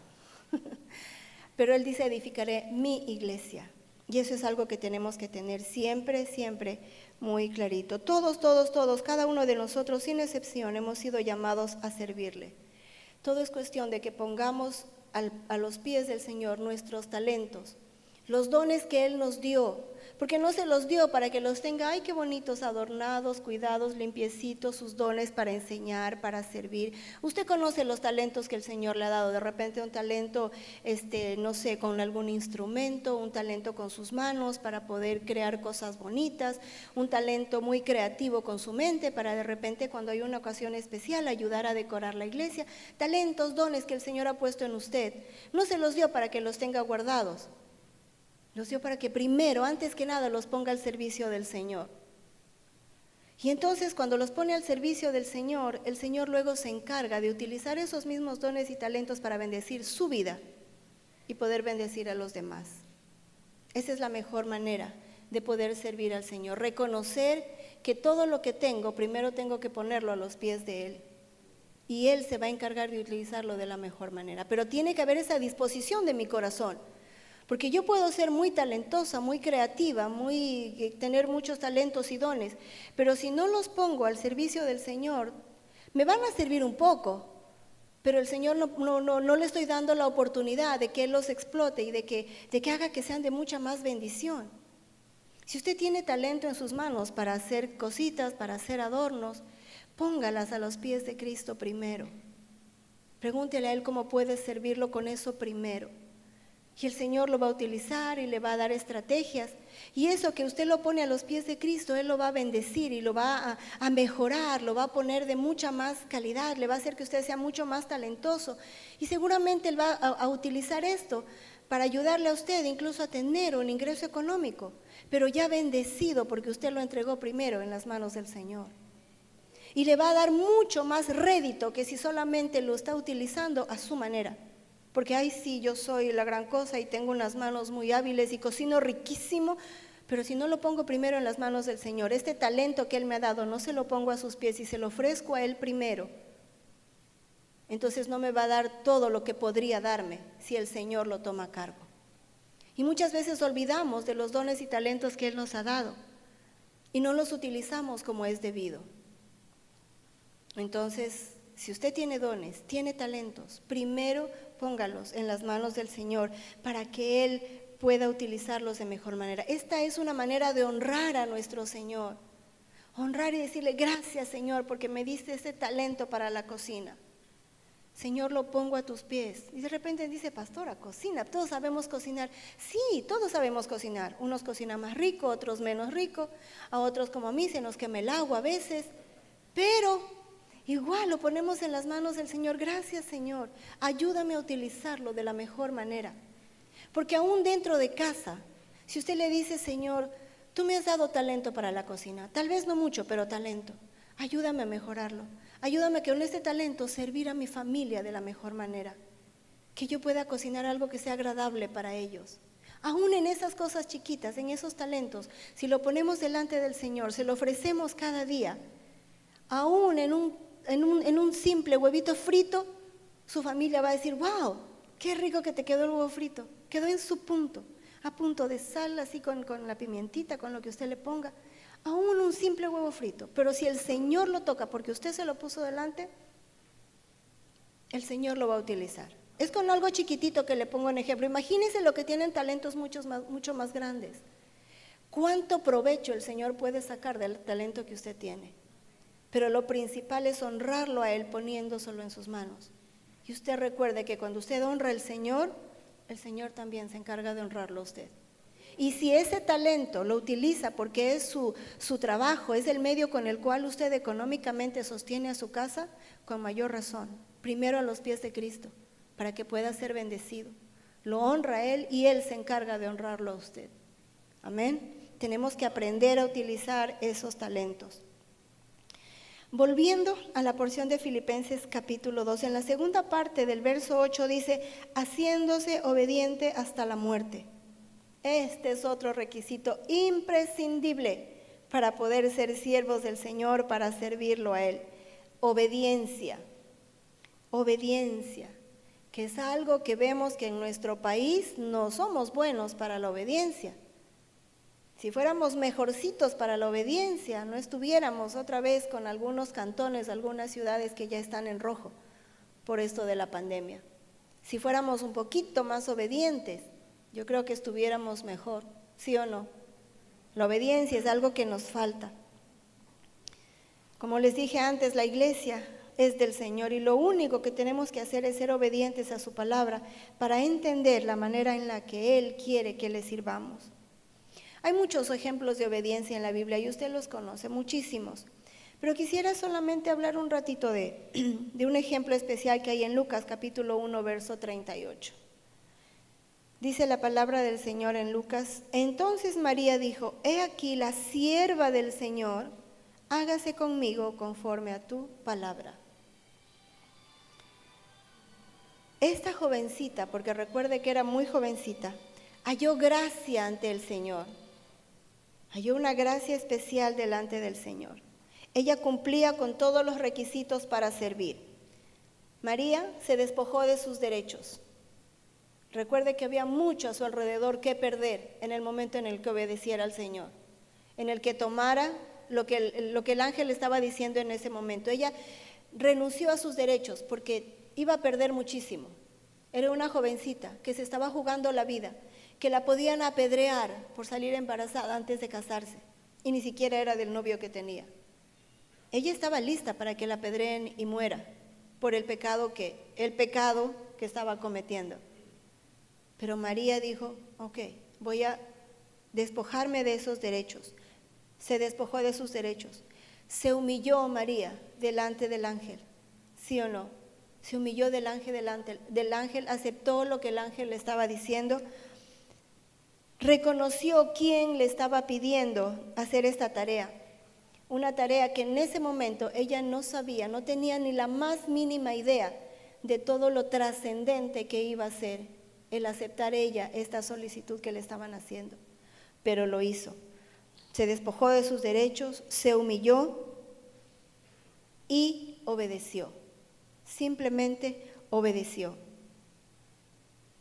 Pero Él dice, edificaré mi iglesia. Y eso es algo que tenemos que tener siempre, siempre muy clarito. Todos, cada uno de nosotros, sin excepción, hemos sido llamados a servirle. Todo es cuestión de que pongamos a los pies del Señor nuestros talentos, los dones que Él nos dio, porque no se los dio para que los tenga, ay, qué bonitos, adornados, cuidados, limpiecitos, sus dones para enseñar, para servir. Usted conoce los talentos que el Señor le ha dado, de repente un talento, no sé, con algún instrumento, un talento con sus manos para poder crear cosas bonitas, un talento muy creativo con su mente para de repente cuando hay una ocasión especial ayudar a decorar la iglesia. Talentos, dones que el Señor ha puesto en usted, no se los dio para que los tenga guardados. Los dio para que primero, antes que nada, los ponga al servicio del Señor. Y entonces cuando los pone al servicio del Señor, el Señor luego se encarga de utilizar esos mismos dones y talentos para bendecir su vida y poder bendecir a los demás. Esa es la mejor manera de poder servir al Señor. Reconocer que todo lo que tengo, primero tengo que ponerlo a los pies de Él. Y Él se va a encargar de utilizarlo de la mejor manera. Pero tiene que haber esa disposición de mi corazón. Porque yo puedo ser muy talentosa, muy creativa, tener muchos talentos y dones, pero si no los pongo al servicio del Señor, me van a servir un poco, pero el Señor no le estoy dando la oportunidad de que Él los explote y de que haga que sean de mucha más bendición. Si usted tiene talento en sus manos para hacer cositas, para hacer adornos, póngalas a los pies de Cristo primero. Pregúntele a Él cómo puede servirlo con eso primero. Y el Señor lo va a utilizar y le va a dar estrategias. Y eso que usted lo pone a los pies de Cristo, Él lo va a bendecir y lo va a mejorar, lo va a poner de mucha más calidad, le va a hacer que usted sea mucho más talentoso. Y seguramente Él va a utilizar esto para ayudarle a usted incluso a tener un ingreso económico, pero ya bendecido porque usted lo entregó primero en las manos del Señor. Y le va a dar mucho más rédito que si solamente lo está utilizando a su manera. Porque ay sí, yo soy la gran cosa y tengo unas manos muy hábiles y cocino riquísimo, pero si no lo pongo primero en las manos del Señor, este talento que Él me ha dado, no se lo pongo a sus pies y se lo ofrezco a Él primero, entonces no me va a dar todo lo que podría darme si el Señor lo toma a cargo. Y muchas veces olvidamos de los dones y talentos que Él nos ha dado y no los utilizamos como es debido. Entonces, si usted tiene dones, tiene talentos, primero póngalos en las manos del Señor para que Él pueda utilizarlos de mejor manera. Esta es una manera de honrar a nuestro Señor. Honrar y decirle, gracias Señor, porque me diste ese talento para la cocina. Señor, lo pongo a tus pies. Y de repente dice, pastora, cocina, todos sabemos cocinar. Sí, todos sabemos cocinar. Unos cocinan más rico, otros menos rico. A otros como a mí se nos quema el agua a veces. Pero igual lo ponemos en las manos del Señor. Gracias Señor, ayúdame a utilizarlo de la mejor manera. Porque aún dentro de casa, si usted le dice, Señor, tú me has dado talento para la cocina, tal vez no mucho, pero talento, ayúdame a mejorarlo. Ayúdame que con este talento servir a mi familia de la mejor manera. Que yo pueda cocinar algo que sea agradable para ellos. Aún en esas cosas chiquitas, en esos talentos, si lo ponemos delante del Señor, se lo ofrecemos cada día, aún en un simple huevito frito, su familia va a decir, wow, qué rico que te quedó el huevo frito, quedó en su punto. a punto de sal, así con la pimientita, con lo que usted le ponga, aún un simple huevo frito. Pero si el Señor lo toca porque usted se lo puso delante, el Señor lo va a utilizar. Es con algo chiquitito que le pongo un ejemplo. Imagínense lo que tienen talentos mucho más grandes. ¿Cuánto provecho el Señor puede sacar del talento que usted tiene? Pero lo principal es honrarlo a Él poniéndoselo en sus manos. Y usted recuerde que cuando usted honra al Señor, el Señor también se encarga de honrarlo a usted. Y si ese talento lo utiliza porque es su trabajo, es el medio con el cual usted económicamente sostiene a su casa, con mayor razón, primero a los pies de Cristo, para que pueda ser bendecido. Lo honra a Él y Él se encarga de honrarlo a usted. Amén. Tenemos que aprender a utilizar esos talentos. Volviendo a la porción de Filipenses capítulo 2, en la segunda parte del verso 8 dice, haciéndose obediente hasta la muerte. Este es otro requisito imprescindible para poder ser siervos del Señor, para servirlo a Él. Obediencia, que es algo que vemos que en nuestro país no somos buenos para la obediencia. Si fuéramos mejorcitos para la obediencia, no estuviéramos otra vez con algunos cantones, algunas ciudades que ya están en rojo por esto de la pandemia. Si fuéramos un poquito más obedientes, yo creo que estuviéramos mejor, ¿sí o no? La obediencia es algo que nos falta. Como les dije antes, la iglesia es del Señor y lo único que tenemos que hacer es ser obedientes a su palabra para entender la manera en la que Él quiere que le sirvamos. Hay muchos ejemplos de obediencia en la Biblia y usted los conoce, muchísimos. Pero quisiera solamente hablar un ratito de un ejemplo especial que hay en Lucas capítulo 1, verso 38. Dice la palabra del Señor en Lucas, entonces María dijo, he aquí la sierva del Señor, hágase conmigo conforme a tu palabra. Esta jovencita, porque recuerde que era muy jovencita, halló gracia ante el Señor. Halló una gracia especial delante del Señor. Ella cumplía con todos los requisitos para servir. María se despojó de sus derechos. Recuerde que había mucho a su alrededor que perder en el momento en el que obedeciera al Señor, en el que tomara lo que el ángel estaba diciendo en ese momento. Ella renunció a sus derechos porque iba a perder muchísimo. Era una jovencita que se estaba jugando la vida, que la podían apedrear por salir embarazada antes de casarse, y ni siquiera era del novio que tenía. Ella estaba lista para que la apedreen y muera por el pecado que estaba cometiendo. Pero María dijo, ok, voy a despojarme de esos derechos. Se despojó de sus derechos. Se humilló María delante del ángel, ¿sí o no? Se humilló delante del ángel, aceptó lo que el ángel le estaba diciendo, reconoció quién le estaba pidiendo hacer esta tarea. Una tarea que en ese momento ella no sabía, no tenía ni la más mínima idea de todo lo trascendente que iba a ser el aceptar ella esta solicitud que le estaban haciendo. Pero lo hizo. Se despojó de sus derechos, se humilló y obedeció. Simplemente obedeció.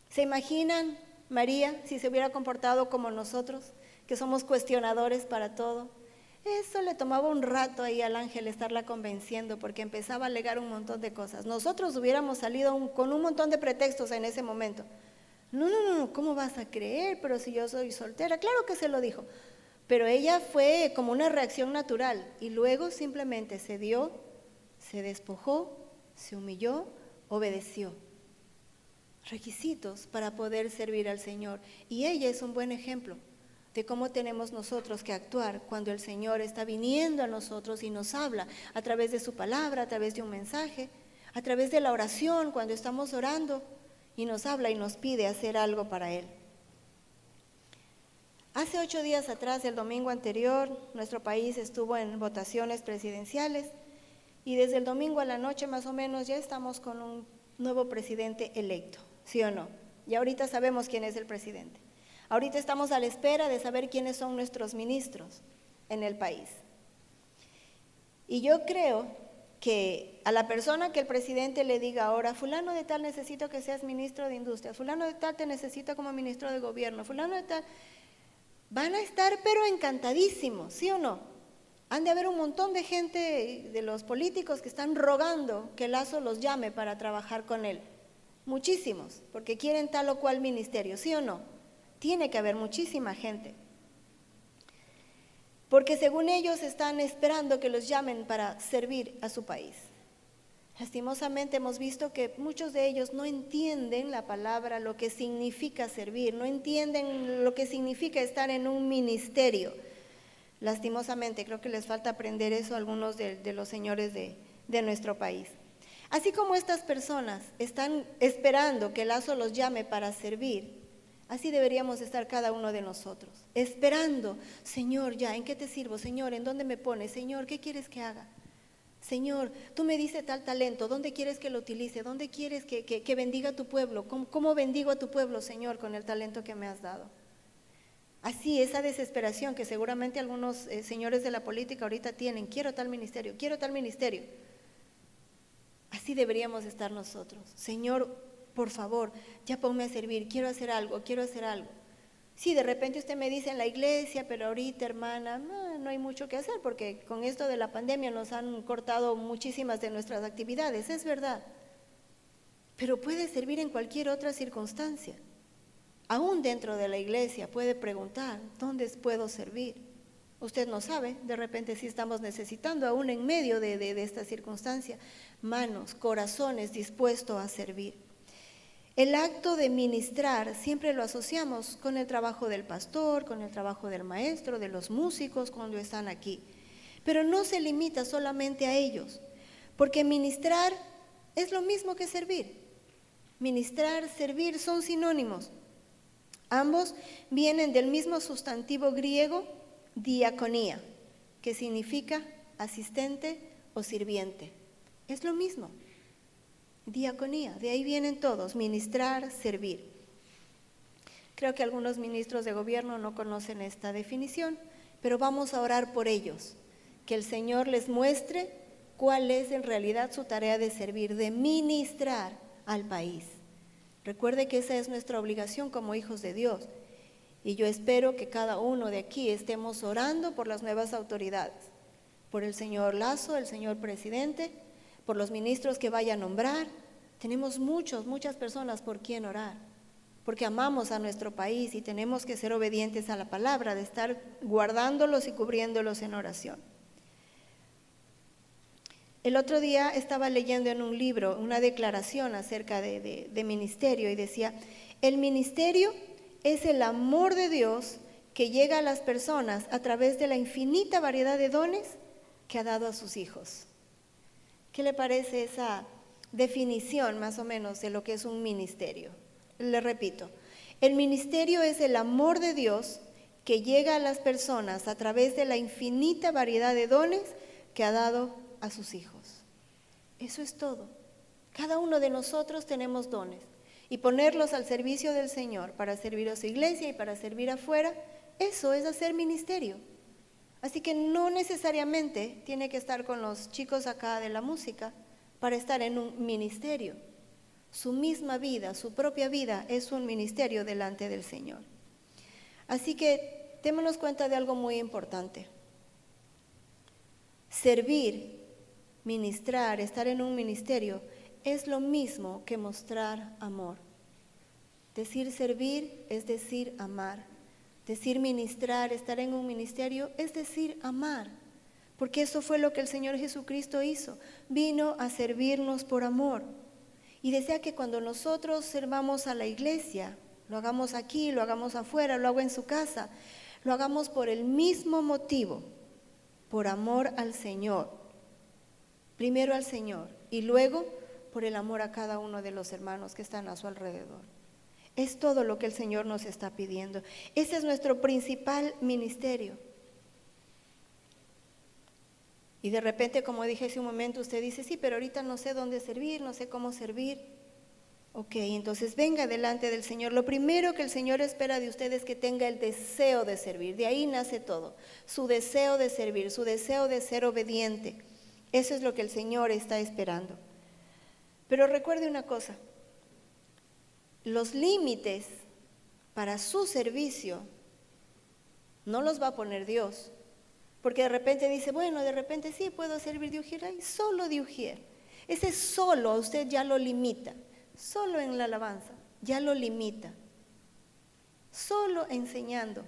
¿Se imaginan María si se hubiera comportado como nosotros, que somos cuestionadores para todo? Eso le tomaba un rato ahí al ángel estarla convenciendo porque empezaba a alegar un montón de cosas. Nosotros hubiéramos salido con un montón de pretextos en ese momento. No, ¿cómo vas a creer? Pero si yo soy soltera, claro que se lo dijo. Pero ella fue como una reacción natural y luego simplemente se dio, se despojó, se humilló, obedeció. Requisitos para poder servir al Señor. Y ella es un buen ejemplo de cómo tenemos nosotros que actuar cuando el Señor está viniendo a nosotros y nos habla a través de su palabra, a través de un mensaje, a través de la oración, cuando estamos orando y nos habla y nos pide hacer algo para Él. Hace 8 días atrás, el domingo anterior, nuestro país estuvo en votaciones presidenciales y desde el domingo a la noche más o menos ya estamos con un nuevo presidente electo, ¿sí o no? Y ahorita sabemos quién es el presidente. Ahorita estamos a la espera de saber quiénes son nuestros ministros en el país. Y yo creo que a la persona que el presidente le diga ahora, fulano de tal necesito que seas ministro de Industria, fulano de tal te necesita como ministro de Gobierno, fulano de tal, van a estar pero encantadísimos, ¿sí o no? Han de haber un montón de gente, de los políticos, que están rogando que Lazo los llame para trabajar con él. Muchísimos, porque quieren tal o cual ministerio, ¿sí o no? Tiene que haber muchísima gente. Porque según ellos están esperando que los llamen para servir a su país. Lastimosamente hemos visto que muchos de ellos no entienden la palabra, lo que significa servir, no entienden lo que significa estar en un ministerio. Lastimosamente, creo que les falta aprender eso a algunos de los señores de nuestro país. Así como estas personas están esperando que Lazo los llame para servir, así deberíamos estar cada uno de nosotros, esperando, Señor, ya, ¿en qué te sirvo? Señor, ¿en dónde me pones? Señor, ¿qué quieres que haga? Señor, tú me dices tal talento, ¿dónde quieres que lo utilice? ¿Dónde quieres que bendiga a tu pueblo? ¿Cómo bendigo a tu pueblo, Señor, con el talento que me has dado? Así, esa desesperación que seguramente algunos señores de la política ahorita tienen, quiero tal ministerio, quiero tal ministerio. Así deberíamos estar nosotros. Señor, por favor, ya ponme a servir, quiero hacer algo, quiero hacer algo. Sí, de repente usted me dice en la iglesia, pero ahorita, hermana, no hay mucho que hacer porque con esto de la pandemia nos han cortado muchísimas de nuestras actividades, es verdad. Pero puede servir en cualquier otra circunstancia. Aún dentro de la iglesia puede preguntar, ¿dónde puedo servir? Usted no sabe, de repente sí estamos necesitando, aún en medio de esta circunstancia, manos, corazones dispuestos a servir. El acto de ministrar siempre lo asociamos con el trabajo del pastor, con el trabajo del maestro, de los músicos cuando están aquí. Pero no se limita solamente a ellos, porque ministrar es lo mismo que servir. Ministrar, servir son sinónimos. Ambos vienen del mismo sustantivo griego, diaconía, que significa asistente o sirviente. Es lo mismo. Diaconía, de ahí vienen todos, ministrar, servir. Creo que algunos ministros de gobierno no conocen esta definición, pero vamos a orar por ellos, que el Señor les muestre cuál es en realidad su tarea de servir, de ministrar al país. Recuerde que esa es nuestra obligación como hijos de Dios, y yo espero que cada uno de aquí estemos orando por las nuevas autoridades, por el señor Lazo, el señor presidente, por los ministros que vaya a nombrar. Tenemos muchas personas por quien orar, porque amamos a nuestro país y tenemos que ser obedientes a la palabra, de estar guardándolos y cubriéndolos en oración. El otro día estaba leyendo en un libro una declaración acerca de ministerio y decía, el ministerio es el amor de Dios que llega a las personas a través de la infinita variedad de dones que ha dado a sus hijos. ¿Qué le parece esa definición más o menos de lo que es un ministerio? Le repito, el ministerio es el amor de Dios que llega a las personas a través de la infinita variedad de dones que ha dado a sus hijos. Eso es todo. Cada uno de nosotros tenemos dones y ponerlos al servicio del Señor para servir a su iglesia y para servir afuera, eso es hacer ministerio. Así que no necesariamente tiene que estar con los chicos acá de la música para estar en un ministerio. Su misma vida, su propia vida es un ministerio delante del Señor. Así que démonos cuenta de algo muy importante. Servir, ministrar, estar en un ministerio es lo mismo que mostrar amor. Decir servir es decir amar. Decir ministrar, estar en un ministerio, es decir amar, porque eso fue lo que el Señor Jesucristo hizo, vino a servirnos por amor. Y desea que cuando nosotros servamos a la iglesia, lo hagamos aquí, lo hagamos afuera, lo hago en su casa, lo hagamos por el mismo motivo, por amor al Señor. Primero al Señor y luego por el amor a cada uno de los hermanos que están a su alrededor. Es todo lo que el Señor nos está pidiendo. Ese es nuestro principal ministerio. Y de repente, como dije hace un momento, usted dice, sí, pero ahorita no sé dónde servir, no sé cómo servir. Ok, entonces venga delante del Señor. Lo primero que el Señor espera de usted es que tenga el deseo de servir. De ahí nace todo. Su deseo de servir, su deseo de ser obediente. Eso es lo que el Señor está esperando. Pero recuerde una cosa, los límites para su servicio no los va a poner Dios, porque de repente dice, bueno, de repente sí puedo servir de ujier, ay, solo de ujier. Ese solo a usted ya lo limita, solo en la alabanza ya lo limita, solo enseñando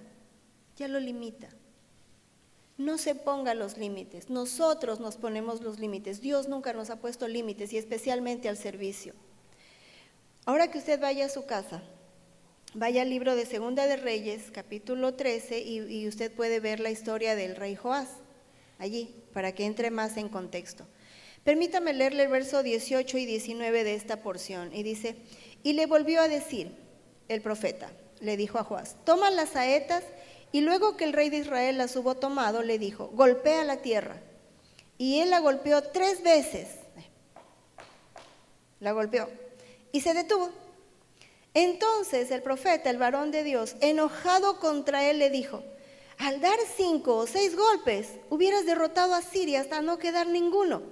ya lo limita. No se ponga los límites, nosotros nos ponemos los límites, Dios nunca nos ha puesto límites y especialmente al servicio. Ahora que usted vaya a su casa, vaya al libro de Segunda de Reyes, capítulo 13, y usted puede ver la historia del rey Joás, allí, para que entre más en contexto. Permítame leerle el verso 18 y 19 de esta porción, y dice, y le volvió a decir el profeta, le dijo a Joás, toma las saetas, y luego que el rey de Israel las hubo tomado, le dijo, golpea la tierra. Y él la golpeó 3 veces. La golpeó. Y se detuvo. Entonces el profeta, el varón de Dios, enojado contra él, le dijo, al dar 5 o 6 golpes, hubieras derrotado a Siria hasta no quedar ninguno.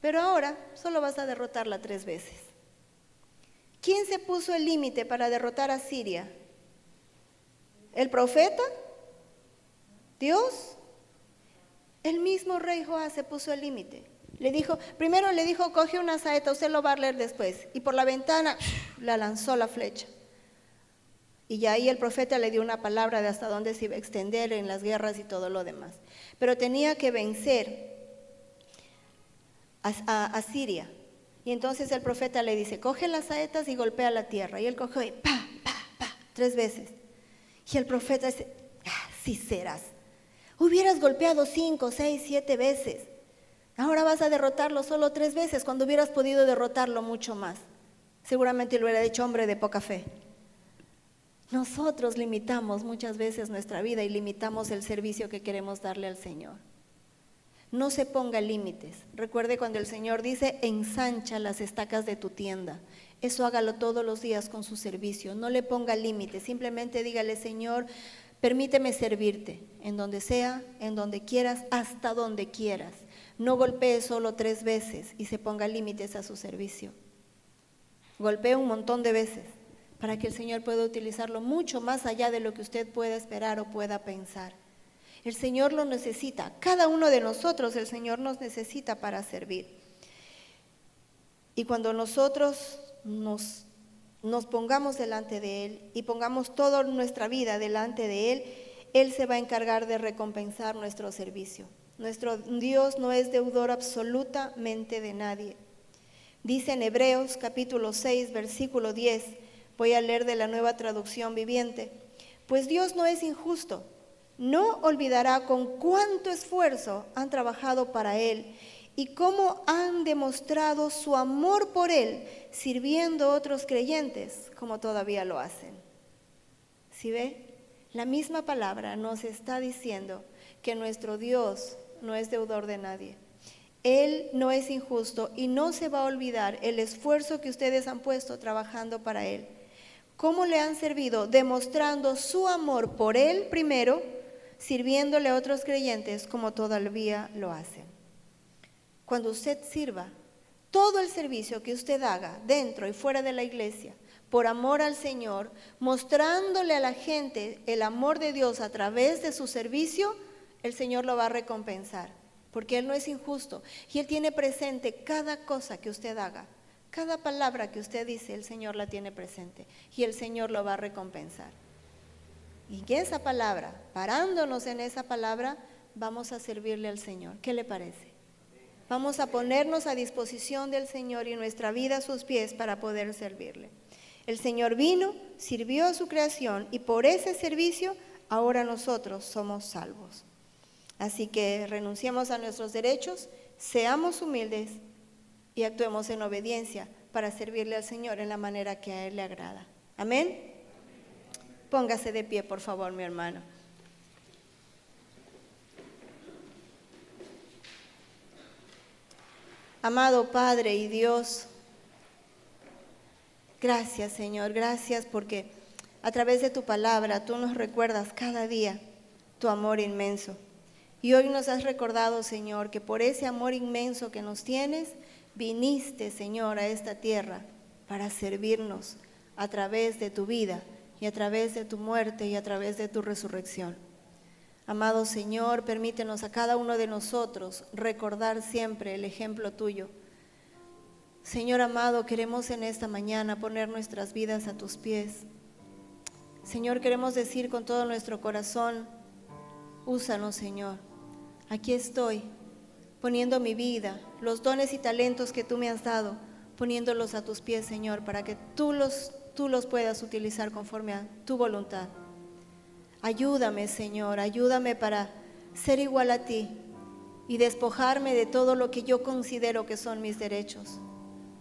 Pero ahora solo vas a derrotarla 3 veces. ¿Quién se puso el límite para derrotar a Siria? ¿El profeta? ¿Dios? El mismo rey Joás se puso el límite. Primero le dijo, coge una saeta, usted lo va a leer después. Y por la ventana la lanzó la flecha. Y ya ahí el profeta le dio una palabra de hasta dónde se iba a extender en las guerras y todo lo demás. Pero tenía que vencer a Siria. Y entonces el profeta le dice, coge las saetas y golpea la tierra. Y él cogió y pa, pa, pa, 3 veces. Y el profeta dice, sí serás. Hubieras golpeado 5, 6, 7 veces. Ahora vas a derrotarlo solo 3 veces, cuando hubieras podido derrotarlo mucho más. Seguramente lo hubiera dicho hombre de poca fe. Nosotros limitamos muchas veces nuestra vida y limitamos el servicio que queremos darle al Señor. No se ponga límites. Recuerde cuando el Señor dice, ensancha las estacas de tu tienda. Eso hágalo todos los días con su servicio. No le ponga límites. Simplemente dígale, Señor, permíteme servirte en donde sea, en donde quieras, hasta donde quieras. No golpee solo 3 veces y se ponga límites a su servicio. Golpee un montón de veces para que el Señor pueda utilizarlo mucho más allá de lo que usted pueda esperar o pueda pensar. El Señor lo necesita, cada uno de nosotros el Señor nos necesita para servir. Y cuando nosotros nos pongamos delante de Él y pongamos toda nuestra vida delante de Él, Él se va a encargar de recompensar nuestro servicio. Nuestro Dios no es deudor absolutamente de nadie. Dice en Hebreos capítulo 6, versículo 10, voy a leer de la Nueva Traducción Viviente, pues Dios no es injusto. No olvidará con cuánto esfuerzo han trabajado para Él y cómo han demostrado su amor por Él, sirviendo a otros creyentes como todavía lo hacen. ¿Sí ve? La misma palabra nos está diciendo que nuestro Dios no es deudor de nadie. Él no es injusto y no se va a olvidar el esfuerzo que ustedes han puesto trabajando para Él. ¿Cómo le han servido? Demostrando su amor por Él primero, sirviéndole a otros creyentes como todavía lo hacen. Cuando usted sirva, todo el servicio que usted haga dentro y fuera de la iglesia, por amor al Señor, mostrándole a la gente el amor de Dios a través de su servicio, el Señor lo va a recompensar, porque Él no es injusto y Él tiene presente cada cosa que usted haga, cada palabra que usted dice, el Señor la tiene presente y el Señor lo va a recompensar. Y que esa palabra, parándonos en esa palabra, vamos a servirle al Señor. ¿Qué le parece? Vamos a ponernos a disposición del Señor y nuestra vida a sus pies para poder servirle. El Señor vino, sirvió a su creación y por ese servicio ahora nosotros somos salvos. Así que renunciemos a nuestros derechos, seamos humildes y actuemos en obediencia para servirle al Señor en la manera que a Él le agrada. Amén. Póngase de pie, por favor, mi hermano. Amado Padre y Dios, gracias, Señor, gracias porque a través de tu palabra tú nos recuerdas cada día tu amor inmenso. Y hoy nos has recordado, Señor, que por ese amor inmenso que nos tienes, viniste, Señor, a esta tierra para servirnos a través de tu vida y a través de tu muerte y a través de tu resurrección. Amado Señor, permítenos a cada uno de nosotros recordar siempre el ejemplo tuyo. Señor amado, queremos en esta mañana poner nuestras vidas a tus pies. Señor, queremos decir con todo nuestro corazón, úsanos, Señor. Aquí estoy, poniendo mi vida, los dones y talentos que tú me has dado, poniéndolos a tus pies, Señor, para que tú los puedas utilizar conforme a tu voluntad. Ayúdame, Señor, ayúdame para ser igual a ti y despojarme de todo lo que yo considero que son mis derechos.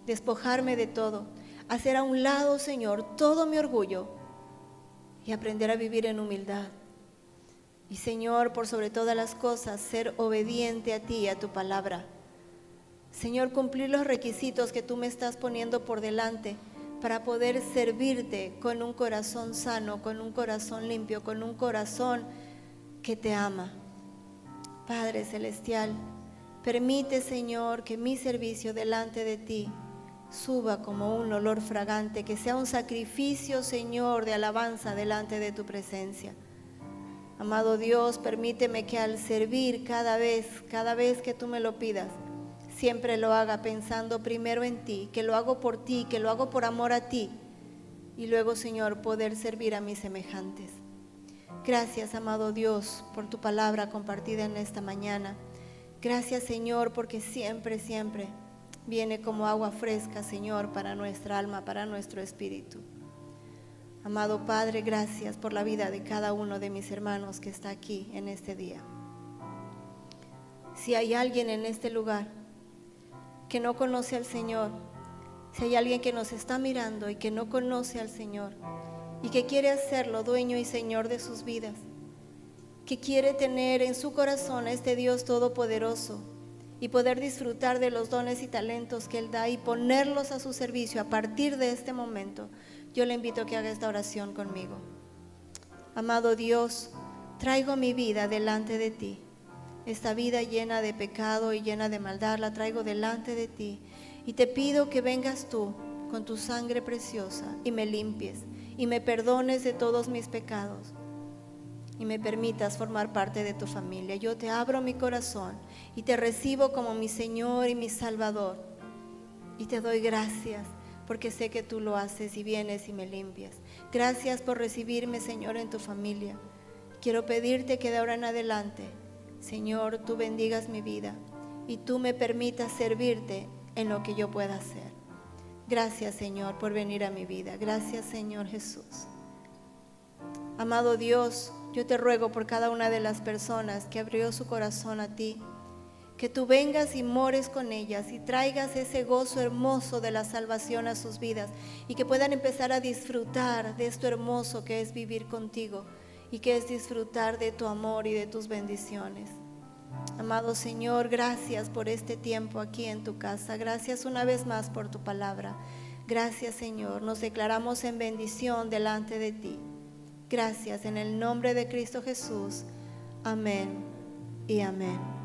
Despojarme de todo, hacer a un lado, Señor, todo mi orgullo y aprender a vivir en humildad. Y, Señor, por sobre todas las cosas, ser obediente a ti y a tu palabra. Señor, cumplir los requisitos que tú me estás poniendo por delante para poder servirte con un corazón sano, con un corazón limpio, con un corazón que te ama. Padre Celestial, permite, Señor, que mi servicio delante de ti suba como un olor fragante, que sea un sacrificio, Señor, de alabanza delante de tu presencia. Amado Dios, permíteme que al servir cada vez que tú me lo pidas, siempre lo haga pensando primero en ti, que lo hago por ti, que lo hago por amor a ti, y luego, Señor, poder servir a mis semejantes. Gracias, amado Dios, por tu palabra compartida en esta mañana. Gracias, Señor, porque siempre viene como agua fresca, Señor, para nuestra alma, para nuestro espíritu. Amado Padre, gracias por la vida de cada uno de mis hermanos que está aquí en este día. Si hay alguien en este lugar que no conoce al Señor, si hay alguien que nos está mirando y que no conoce al Señor y que quiere hacerlo dueño y Señor de sus vidas, que quiere tener en su corazón a este Dios todopoderoso y poder disfrutar de los dones y talentos que Él da y ponerlos a su servicio a partir de este momento, yo le invito a que haga esta oración conmigo. Amado Dios, traigo mi vida delante de ti. Esta vida llena de pecado y llena de maldad la traigo delante de ti y te pido que vengas tú con tu sangre preciosa y me limpies y me perdones de todos mis pecados y me permitas formar parte de tu familia. Yo te abro mi corazón y te recibo como mi Señor y mi Salvador y te doy gracias porque sé que tú lo haces y vienes y me limpias. Gracias por recibirme, Señor, en tu familia. Quiero pedirte que de ahora en adelante, Señor, tú bendigas mi vida y tú me permitas servirte en lo que yo pueda hacer. Gracias, Señor, por venir a mi vida. Gracias, Señor Jesús. Amado Dios, yo te ruego por cada una de las personas que abrió su corazón a ti, que tú vengas y mores con ellas y traigas ese gozo hermoso de la salvación a sus vidas y que puedan empezar a disfrutar de esto hermoso que es vivir contigo y que es disfrutar de tu amor y de tus bendiciones. Amado Señor, gracias por este tiempo aquí en tu casa. Gracias una vez más por tu palabra. Gracias, Señor. Nos declaramos en bendición delante de ti. Gracias en el nombre de Cristo Jesús. Amén y amén.